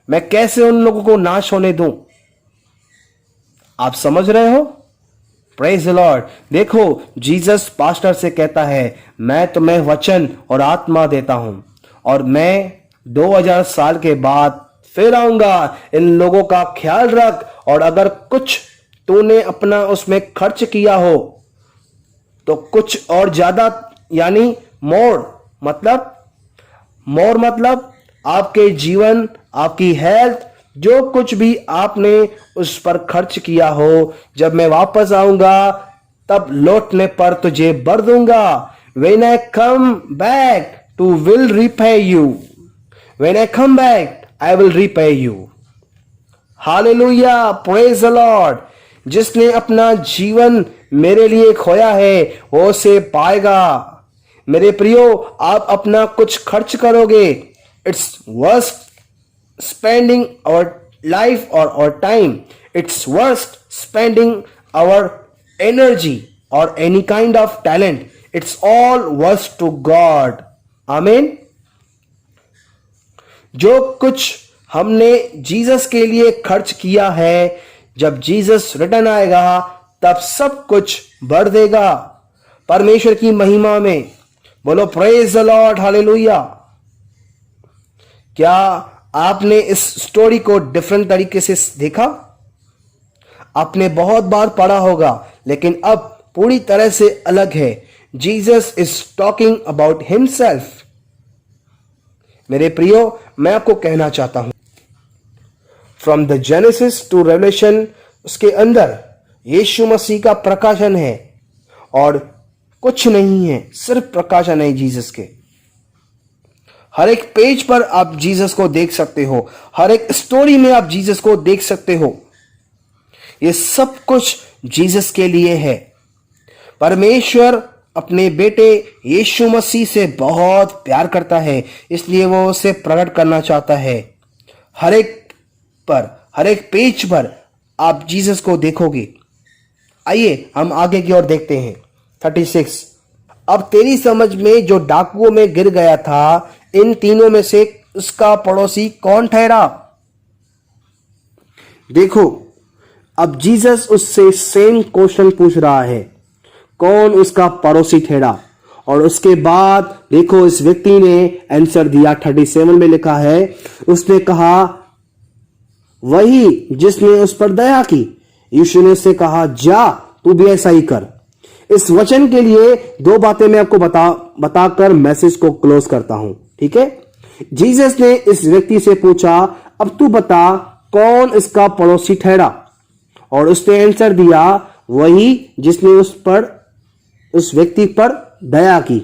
मैं कैसे उन लोगों को नाश होने दूं? आप समझ रहे हो? Praise the Lord. देखो, जीसस पास्टर से कहता है, मैं तुम्हें वचन और आत्मा देता हूं और मैं 2000 साल के बाद फिर आऊंगा। इन लोगों का ख्याल रख, और अगर कुछ तूने अपना उसमें खर्च किया हो तो कुछ और ज्यादा, यानी मोर मतलब आपके जीवन, आपकी हेल्थ, जो कुछ भी आपने उस पर खर्च किया हो, जब मैं वापस आऊंगा तब लौटने पर तुझे भर दूंगा। When I come back to will repay you. When I come back, I will repay you. Hallelujah, praise the Lord. जिसने अपना जीवन मेरे लिए खोया है, वो उसे पाएगा। मेरे प्रियो, आप अपना कुछ खर्च करोगे, its worst spending our life or our time. It's worth spending our energy or any kind of talent. It's all worth to God. Amen. जो कुछ हमने जीसस के लिए खर्च किया है, जब जीसस रिटर्न आएगा तब सब कुछ भर देगा परमेश्वर की महिमा में। बोलो प्रेज द लॉर्ड, हालेलुया। क्या आपने इस स्टोरी को डिफरेंट तरीके से देखा, आपने बहुत बार पढ़ा होगा, लेकिन अब पूरी तरह से अलग है। Jesus is talking about himself. मेरे प्रियो, मैं आपको कहना चाहता हूं, from the Genesis to Revelation, उसके अंदर यीशु मसीह का प्रकाशन है और कुछ नहीं है, सिर्फ प्रकाशन है जीसस के। हर एक पेज पर आप जीसस को देख सकते हो, हर एक स्टोरी में आप जीसस को देख सकते हो। ये सब कुछ जीसस के लिए है। परमेश्वर अपने बेटे यीशु मसीह से बहुत प्यार करता है, इसलिए वो उसे प्रकट करना चाहता है। हर एक पेज पर आप जीसस को देखोगे। आइए हम आगे की ओर देखते हैं। 36, अब तेरी समझ में जो डाकुओं में गिर गया था, इन तीनों में से उसका पड़ोसी कौन ठहरा? देखो, अब जीसस उससे सेम क्वेश्चन पूछ रहा है, कौन उसका पड़ोसी ठहरा? और उसके बाद देखो, इस व्यक्ति ने आंसर दिया। 37 में लिखा है, उसने कहा वही जिसने उस पर दया की। यीशु ने उससे कहा, जा तू भी ऐसा ही कर। इस वचन के लिए दो बातें मैं आपको बताकर मैसेज को क्लोज करता हूं, ठीक है। जीसस ने इस व्यक्ति से पूछा, अब तू बता कौन इसका पड़ोसी ठहरा? और उसने आंसर दिया, वही जिसने उस व्यक्ति पर दया की।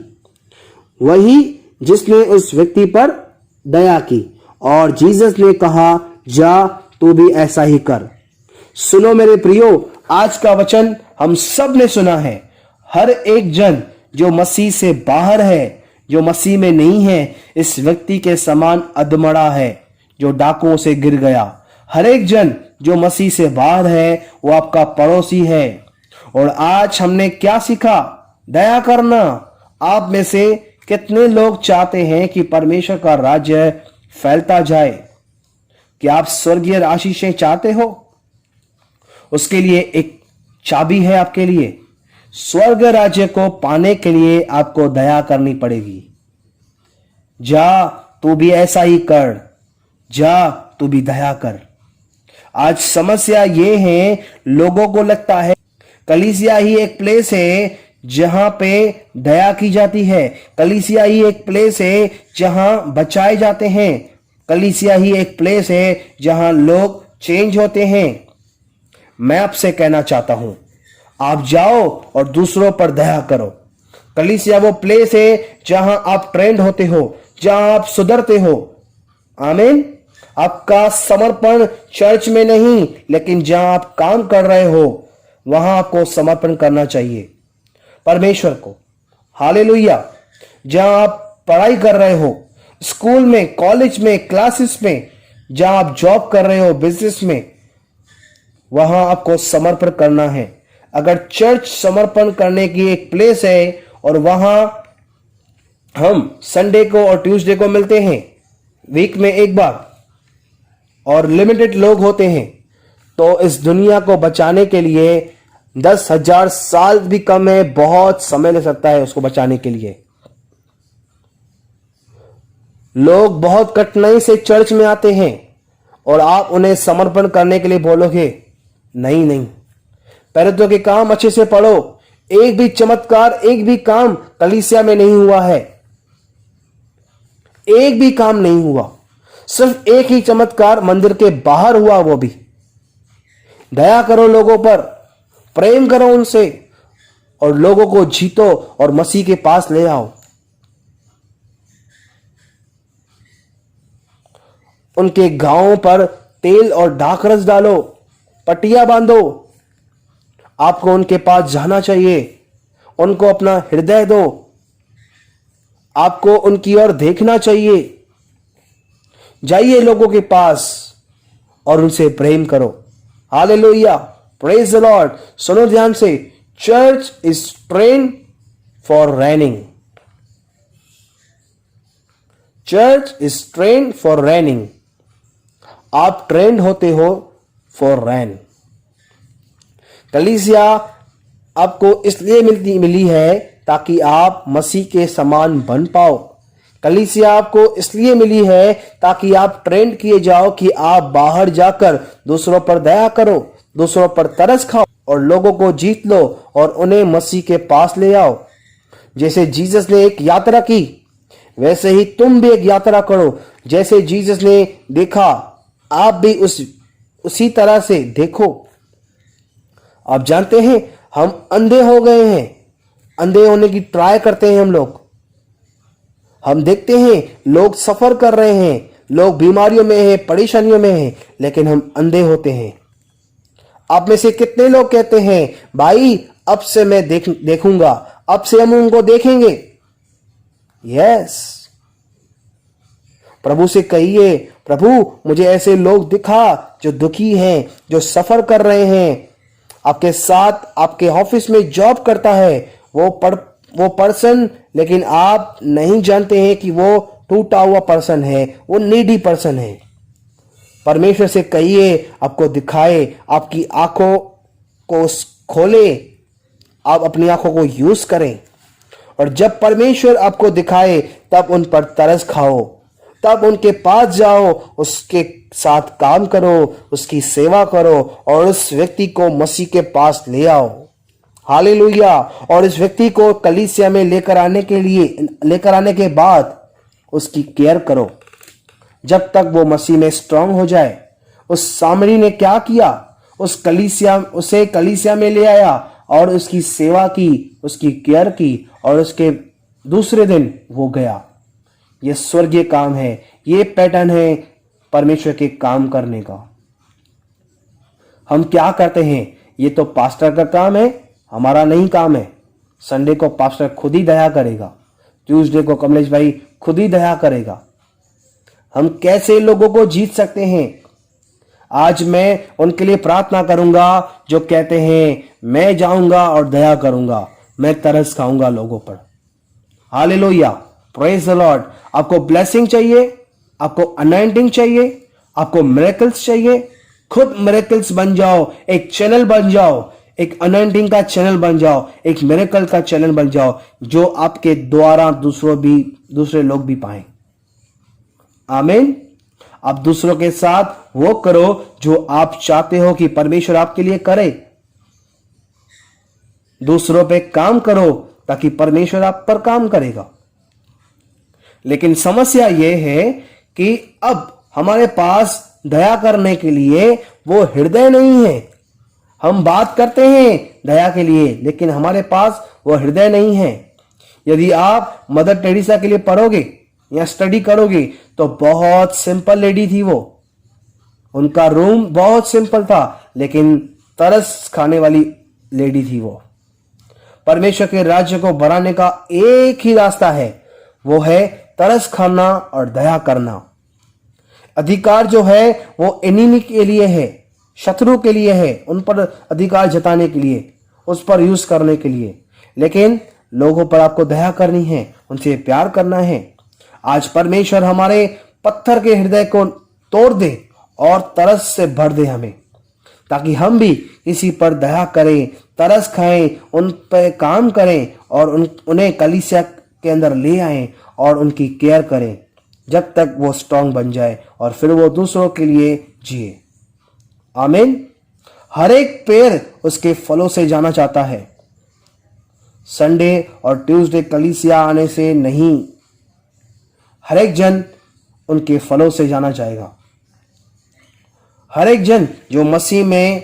वही जिसने उस व्यक्ति पर दया की। और जीसस ने कहा, जा तू भी ऐसा ही कर। सुनो मेरे प्रियो, आज का वचन हम सब ने सुना है। हर एक जन जो मसीह से बाहर है, जो मसीह में नहीं है, इस व्यक्ति के समान अधमरा है जो डाकुओं से गिर गया। हर एक जन जो मसीह से बाहर है, वो आपका पड़ोसी है। और आज हमने क्या सीखा? दया करना। आप में से कितने लोग चाहते हैं कि परमेश्वर का राज्य फैलता जाए? क्या आप स्वर्गीय आशीषें चाहते हो? उसके लिए एक चाबी है आपके लिए। स्वर्ग राज्य को पाने के लिए आपको दया करनी पड़ेगी। जा तू भी ऐसा ही कर, जा तू भी दया कर। आज समस्या ये है, लोगों को लगता है कलीसिया ही एक प्लेस है जहां पे दया की जाती है। कलीसिया ही एक प्लेस है जहां बचाए जाते हैं। कलीसिया ही एक प्लेस है जहां लोग चेंज होते हैं। मैं आपसे कहना चाहता हूं, आप जाओ और दूसरों पर दया करो। कलीसिया वो प्लेस है जहां आप ट्रेंड होते हो, जहां आप सुधरते हो। आमीन। आपका समर्पण चर्च में नहीं, लेकिन जहां आप काम कर रहे हो वहां आपको समर्पण करना चाहिए परमेश्वर को। हालेलुया। जहां आप पढ़ाई कर रहे हो, स्कूल में, कॉलेज में, क्लासेस में, जहां आप जॉब कर रहे हो, बिजनेस में, वहां आपको समर्पण करना है। अगर चर्च समर्पण करने की एक प्लेस है और वहां हम संडे को और ट्यूसडे को मिलते हैं, वीक में एक बार, और लिमिटेड लोग होते हैं, तो इस दुनिया को बचाने के लिए 10,000 साल भी कम है। बहुत समय लग सकता है उसको बचाने के लिए। लोग बहुत कठिनाई से चर्च में आते हैं और आप उन्हें समर्पण करने के लिए बोलोगे, नहीं नहीं, पहले तो के काम अच्छे से पढ़ो। एक भी चमत्कार, एक भी काम कलीसिया में नहीं हुआ है। एक भी काम नहीं हुआ। सिर्फ एक ही चमत्कार मंदिर के बाहर हुआ, वो भी। दया करो लोगों पर, प्रेम करो उनसे, और लोगों को जीतो और मसीह के पास ले आओ। उनके गांवों पर तेल और दाखरस डालो, पटिया बांधो। आपको उनके पास जाना चाहिए, उनको अपना हृदय दो, आपको उनकी ओर देखना चाहिए। जाइए लोगों के पास और उनसे प्रेम करो। Hallelujah, praise the Lord. सुनो ध्यान से, church is train for raining. Church is train for raining. आप ट्रेंड होते हो फॉर रैन। कलीसिया आपको इसलिए मिली है ताकि आप मसीह के समान बन पाओ। कलीसिया आपको इसलिए मिली है ताकि आप ट्रेंड किए जाओ कि आप बाहर जाकर दूसरों पर दया करो, दूसरों पर तरस खाओ और लोगों को जीत लो और उन्हें मसीह के पास ले आओ। जैसे जीसस ने एक यात्रा की, वैसे ही तुम भी एक यात्रा करो। जैसे जीसस ने देखा, आप भी उसी तरह से देखो। आप जानते हैं, हम अंधे हो गए हैं, अंधे होने की ट्राई करते हैं हम लोग। हम देखते हैं लोग सफर कर रहे हैं, लोग बीमारियों में हैं, परेशानियों में हैं, लेकिन हम अंधे होते हैं। आप में से कितने लोग कहते हैं, भाई अब से मैं देखूंगा, अब से हम उनको देखेंगे। यस, प्रभु से कहिए, प्रभु मुझे ऐसे लोग दिखा जो दुखी हैं, जो सफर कर रहे हैं। आपके साथ आपके ऑफिस में जॉब करता है वो पर्सन, लेकिन आप नहीं जानते हैं कि वो टूटा हुआ पर्सन है, वो नीडी पर्सन है। परमेश्वर से कहिए आपको दिखाए, आपकी आंखों को खोले, आप अपनी आंखों को यूज करें। और जब परमेश्वर आपको दिखाए तब उन पर तरस खाओ, तब उनके पास जाओ, उसके साथ काम करो, उसकी सेवा करो और उस व्यक्ति को मसीह के पास ले आओ। हालेलुया। और इस व्यक्ति को कलीसिया में लेकर आने के बाद उसकी केयर करो जब तक वो मसीह में स्ट्रांग हो जाए। उस सामरी ने क्या किया, उसे कलीसिया में ले आया और उसकी सेवा की, उसकी केयर की और उसके दूसरे दिन वो गया। ये स्वर्गीय काम है, ये पैटर्न है परमेश्वर के काम करने का। हम क्या करते हैं, ये तो पास्टर का काम है, हमारा नहीं काम है। संडे को पास्टर खुद ही दया करेगा, ट्यूसडे को कमलेश भाई खुद ही दया करेगा। हम कैसे लोगों को जीत सकते हैं? आज मैं उनके लिए प्रार्थना करूंगा जो कहते हैं मैं जाऊंगा और दया करूंगा, मैं तरस खाऊंगा लोगों पर। Hallelujah, praise the Lord. आपको ब्लेसिंग चाहिए, आपको अनॉइंटिंग चाहिए, आपको मिरेकल्स चाहिए, खुद मिरेकल्स बन जाओ, एक चैनल बन जाओ, एक अनॉइंटिंग का चैनल बन जाओ, एक मिरेकल का चैनल बन जाओ, जो आपके द्वारा दूसरे लोग भी पाएं। आमीन। आप दूसरों के साथ वो करो जो आप चाहते हो कि परमेश्वर आपके लिए करे। दूसरों पे काम करो ताकि परमेश्वर आप पर काम करेगा। लेकिन समस्या यह है कि अब हमारे पास दया करने के लिए वो हृदय नहीं है। हम बात करते हैं दया के लिए, लेकिन हमारे पास वो हृदय नहीं है। यदि आप मदर टेरेसा के लिए पढ़ोगे या स्टडी करोगे तो बहुत सिंपल लेडी थी वो। उनका रूम बहुत सिंपल था, लेकिन तरस खाने वाली लेडी थी वो। परमेश्वर के राज्य को बढ़ाने का एक ही रास्ता है, वो है तरस खाना और दया करना। अधिकार जो है वो एनिमी के लिए है, शत्रु के लिए है, उन पर अधिकार जताने के लिए, उस पर यूज करने के लिए। लेकिन लोगों पर आपको दया करनी है, उनसे प्यार करना है। आज परमेश्वर हमारे पत्थर के हृदय को तोड़ दे और तरस से भर दे हमें, ताकि हम भी किसी पर दया करें, तरस खाएं, उन पर काम करें और उन्हें कलीसिया के अंदर ले आएं और उनकी केयर करें जब तक वो स्ट्रांग बन जाए और फिर वो दूसरों के लिए जिए। आमीन। हर एक पेड़ उसके फलों से जाना चाहता है। संडे और ट्यूसडे कलीसिया आने से नहीं, हर एक जन उनके फलों से जाना चाहेगा। हर एक जन जो मसीह में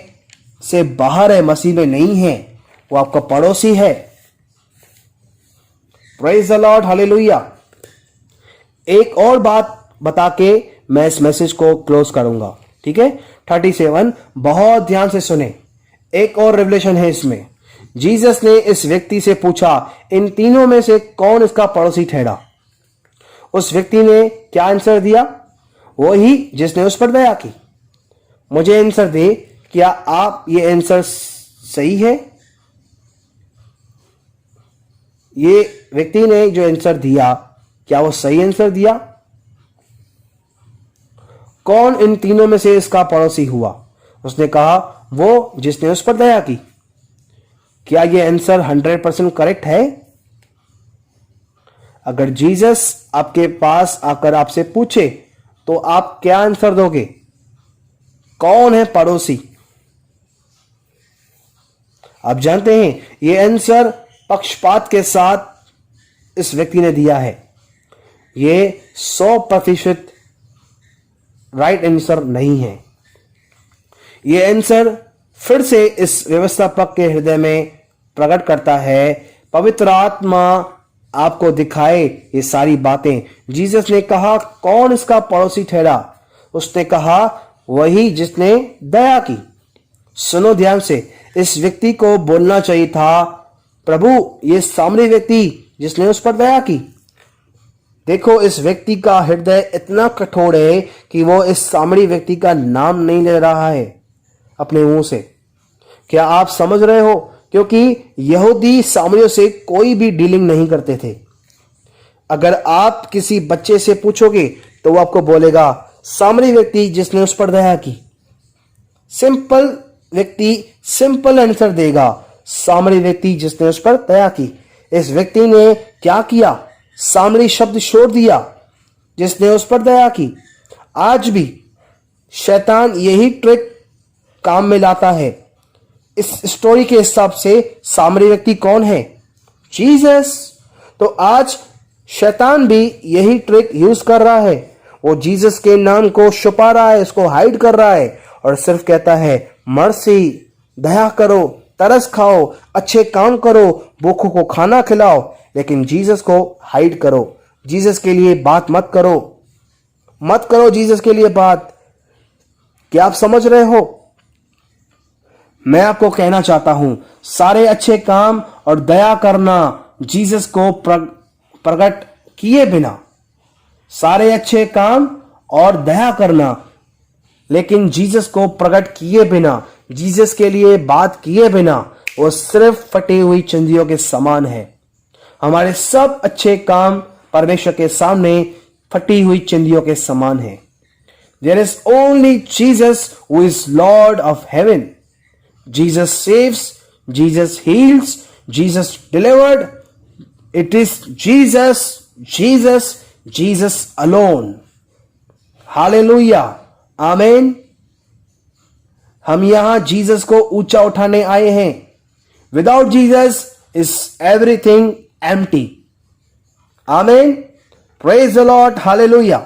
से बाहर है, मसीह में नहीं है, वो आपका पड़ोसी है। Praise the Lord, hallelujah. एक और बात बता के मैं इस मैसेज को क्लोज करूंगा, ठीक है। 37 बहुत ध्यान से सुने। एक और रिवलेशन है इसमें। जीसस ने इस व्यक्ति से पूछा, इन तीनों में से कौन इसका पड़ोसी ठहरा? उस व्यक्ति ने क्या आंसर दिया? वो ही जिसने उस पर दया की। मुझे आंसर दे, क्या आप ये आंसर सही है? ये व्यक्ति ने जो आंसर दिया, क्या वो सही आंसर दिया? कौन इन तीनों में से इसका पड़ोसी हुआ? उसने कहा वो जिसने उस पर दया की। क्या ये आंसर 100% करेक्ट है? अगर जीसस आपके पास आकर आपसे पूछे तो आप क्या आंसर दोगे? कौन है पड़ोसी? आप जानते हैं यह आंसर पक्षपात के साथ इस व्यक्ति ने दिया है। यह 100% राइट आंसर नहीं है। यह आंसर फिर से इस व्यवस्थापक के हृदय में प्रकट करता है। पवित्र आत्मा आपको दिखाए ये सारी बातें। जीसस ने कहा, कौन इसका पड़ोसी ठहरा? उसने कहा, वही जिसने दया की। सुनो ध्यान से, इस व्यक्ति को बोलना चाहिए था, प्रभु ये सामरी व्यक्ति जिसने उस पर दया की। देखो, इस व्यक्ति का हृदय इतना कठोर है कि वो इस सामरी व्यक्ति का नाम नहीं ले रहा है अपने मुंह से। क्या आप समझ रहे हो? क्योंकि यहूदी सामरियों से कोई भी डीलिंग नहीं करते थे। अगर आप किसी बच्चे से पूछोगे तो वो आपको बोलेगा, सामरी व्यक्ति जिसने उस पर दया की। सिंपल व्यक्ति सिंपल आंसर देगा, सामरी व्यक्ति जिसने उस पर दया की। इस व्यक्ति ने क्या किया? सामरी शब्द छोड़ दिया, जिसने उस पर दया की। आज भी शैतान यही ट्रिक काम में लाता है। इस स्टोरी के हिसाब से सामरी व्यक्ति कौन है? जीसस। तो आज शैतान भी यही ट्रिक यूज कर रहा है। वो जीसस के नाम को छुपा रहा है, इसको हाइड कर रहा है और सिर्फ कहता है, मर्सी, दया करो, तरस खाओ, अच्छे काम करो, भूखों को खाना खिलाओ। लेकिन जीसस को हाइड करो। जीसस के लिए बात मत करो जीसस के लिए बात। क्या आप समझ रहे हो? मैं आपको कहना चाहता हूं, सारे अच्छे काम और दया करना जीसस को प्रकट किए बिना, सारे अच्छे काम और दया करना, लेकिन जीसस को प्रकट किए बिना, जीसस के लिए बात किए बिना, वो सिर्फ फटी हुई चिंदियों के समान है। हमारे सब अच्छे काम परमेश्वर के सामने फटी हुई चिंदियों के समान है। There is only Jesus who is Lord of heaven. Jesus saves, Jesus heals, Jesus delivered. It is Jesus, Jesus, Jesus alone. Hallelujah. Amen. हम यहां जीसस को ऊंचा उठाने आए हैं। Without Jesus is everything empty. Amen. Praise the Lord. Hallelujah.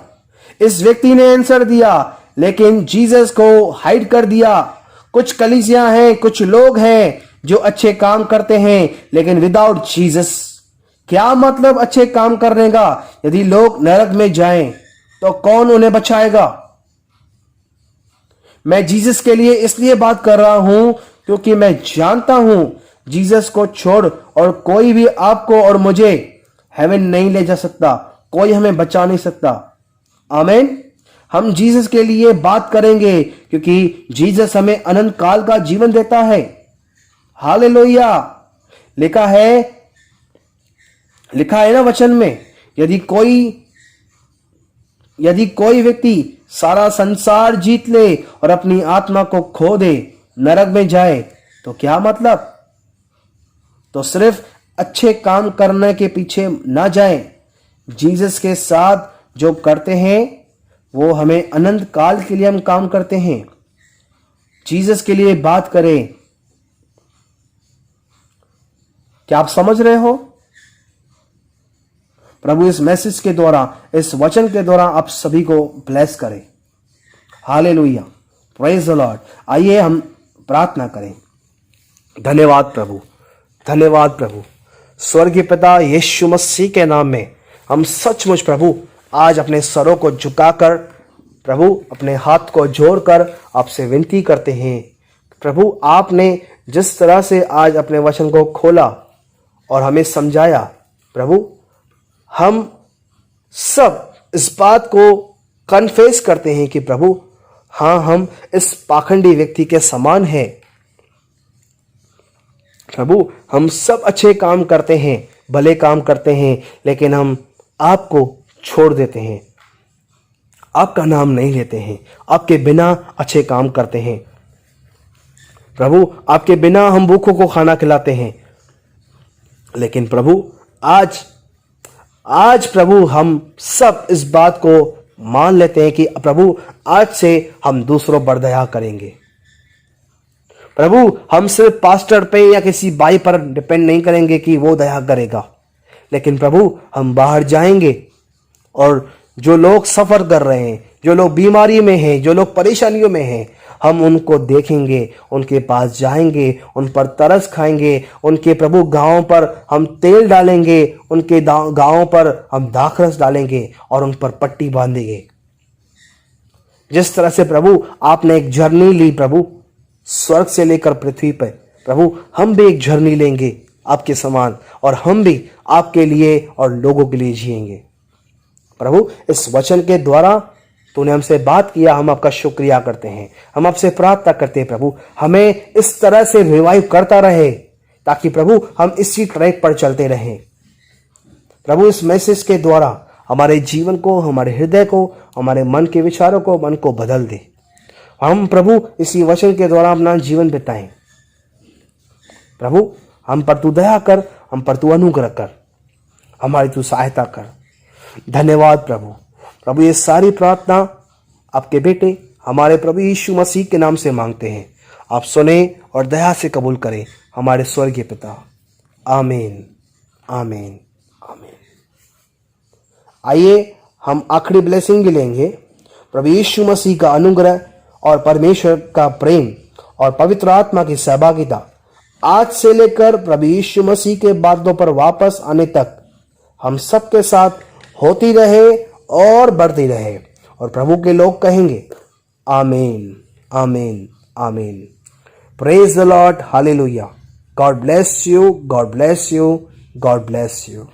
इस व्यक्ति ने आंसर दिया, लेकिन जीसस को हाइड कर दिया। कुछ कलीसियां हैं, कुछ लोग हैं जो अच्छे काम करते हैं, लेकिन विदाउट जीसस। क्या मतलब अच्छे काम करने का? यदि लोग नरक में जाएं तो कौन उन्हें बचाएगा? मैं जीसस के लिए इसलिए बात कर रहा हूं क्योंकि मैं जानता हूं जीसस को छोड़ और कोई भी आपको और मुझे हेवन नहीं ले जा सकता, कोई हमें बचा नहीं सकता। आमीन। हम जीसस के लिए बात करेंगे क्योंकि जीसस हमें अनंत काल का जीवन देता है। हालेलुया। लिखा है ना वचन में, यदि कोई व्यक्ति सारा संसार जीत ले और अपनी आत्मा को खो दे, नरक में जाए, तो क्या मतलब? तो सिर्फ अच्छे काम करने के पीछे ना जाएं। जीसस के साथ जो करते हैं वो हमें अनंत काल के लिए हम काम करते हैं। जीसस के लिए बात करें। क्या आप समझ रहे हो? प्रभु इस मैसेज के द्वारा, इस वचन के द्वारा आप सभी को ब्लेस करें। हालेलुया। Praise the Lord. आइए हम प्रार्थना करें। धन्यवाद प्रभु, धन्यवाद प्रभु। स्वर्गीय पिता यीशु मसीह के नाम में हम सचमुच प्रभु आज अपने सरों को झुकाकर, प्रभु अपने हाथ को जोड़कर आपसे विनती करते हैं। प्रभु आपने जिस तरह से आज अपने वचन को खोला और हमें समझाया, प्रभु हम सब इस बात को कन्फेस करते हैं कि प्रभु हाँ, हम इस पाखंडी व्यक्ति के समान हैं। प्रभु हम सब अच्छे काम करते हैं, भले काम करते हैं, लेकिन हम आपको छोड़ देते हैं, आपका नाम नहीं लेते हैं, आपके बिना अच्छे काम करते हैं। प्रभु आपके बिना हम भूखों को खाना खिलाते हैं। लेकिन प्रभु आज आज प्रभु हम सब इस बात को मान लेते हैं कि प्रभु आज से हम दूसरों पर दया करेंगे। प्रभु हम सिर्फ पास्टर पे या किसी भाई पर डिपेंड नहीं करेंगे कि वो दया करेगा, लेकिन प्रभु हम बाहर जाएंगे और जो लोग सफर कर रहे हैं, जो लोग बीमारी में हैं, जो लोग परेशानियों में हैं, हम उनको देखेंगे, उनके पास जाएंगे, उन पर तरस खाएंगे, उनके प्रभु गांवों पर हम तेल डालेंगे, उनके गांवों पर हम दाखरस डालेंगे और उन पर पट्टी बांधेंगे। जिस तरह से प्रभु आपने एक जर्नी ली प्रभु स्वर्ग से लेकर पृथ्वी पर, प्रभु हम भी एक जर्नी लेंगे आपके समान, और हम भी आपके लिए और लोगों के लिए जिएंगे। प्रभु इस वचन के द्वारा तूने हमसे बात किया, हम आपका शुक्रिया करते हैं। हम आपसे प्रार्थना करते हैं प्रभु हमें इस तरह से रिवाइव करता रहे, ताकि प्रभु हम इसी ट्रैक पर चलते रहें। प्रभु इस मैसेज के द्वारा हमारे जीवन को, हमारे हृदय को, हमारे मन के विचारों को, मन को बदल दे। हम प्रभु इसी वचन के द्वारा अपना जीवन बिताएं। प्रभु हम पर तू दया कर, हम पर तू अनुग्रह कर, हमारी तू सहायता कर। धन्यवाद प्रभु। प्रभु ये सारी प्रार्थना आपके बेटे हमारे प्रभु यीशु मसीह के नाम से मांगते हैं। आप सुने और दया से कबूल करें हमारे स्वर्गीय पिता। आमीन, आमीन, आमीन। आइए हम आखिरी ब्लेसिंग भी लेंगे। प्रभु यीशु मसीह का अनुग्रह और परमेश्वर का प्रेम और पवित्र आत्मा की सहभागिता आज से लेकर प्रभु यीशु मसीह के बादलों पर वापस आने तक हम सबके साथ होती रहे और बढ़ती रहे। और प्रभु के लोग कहेंगे आमीन, आमीन, आमीन। Praise the Lord, hallelujah. God bless you, God bless you, God bless you.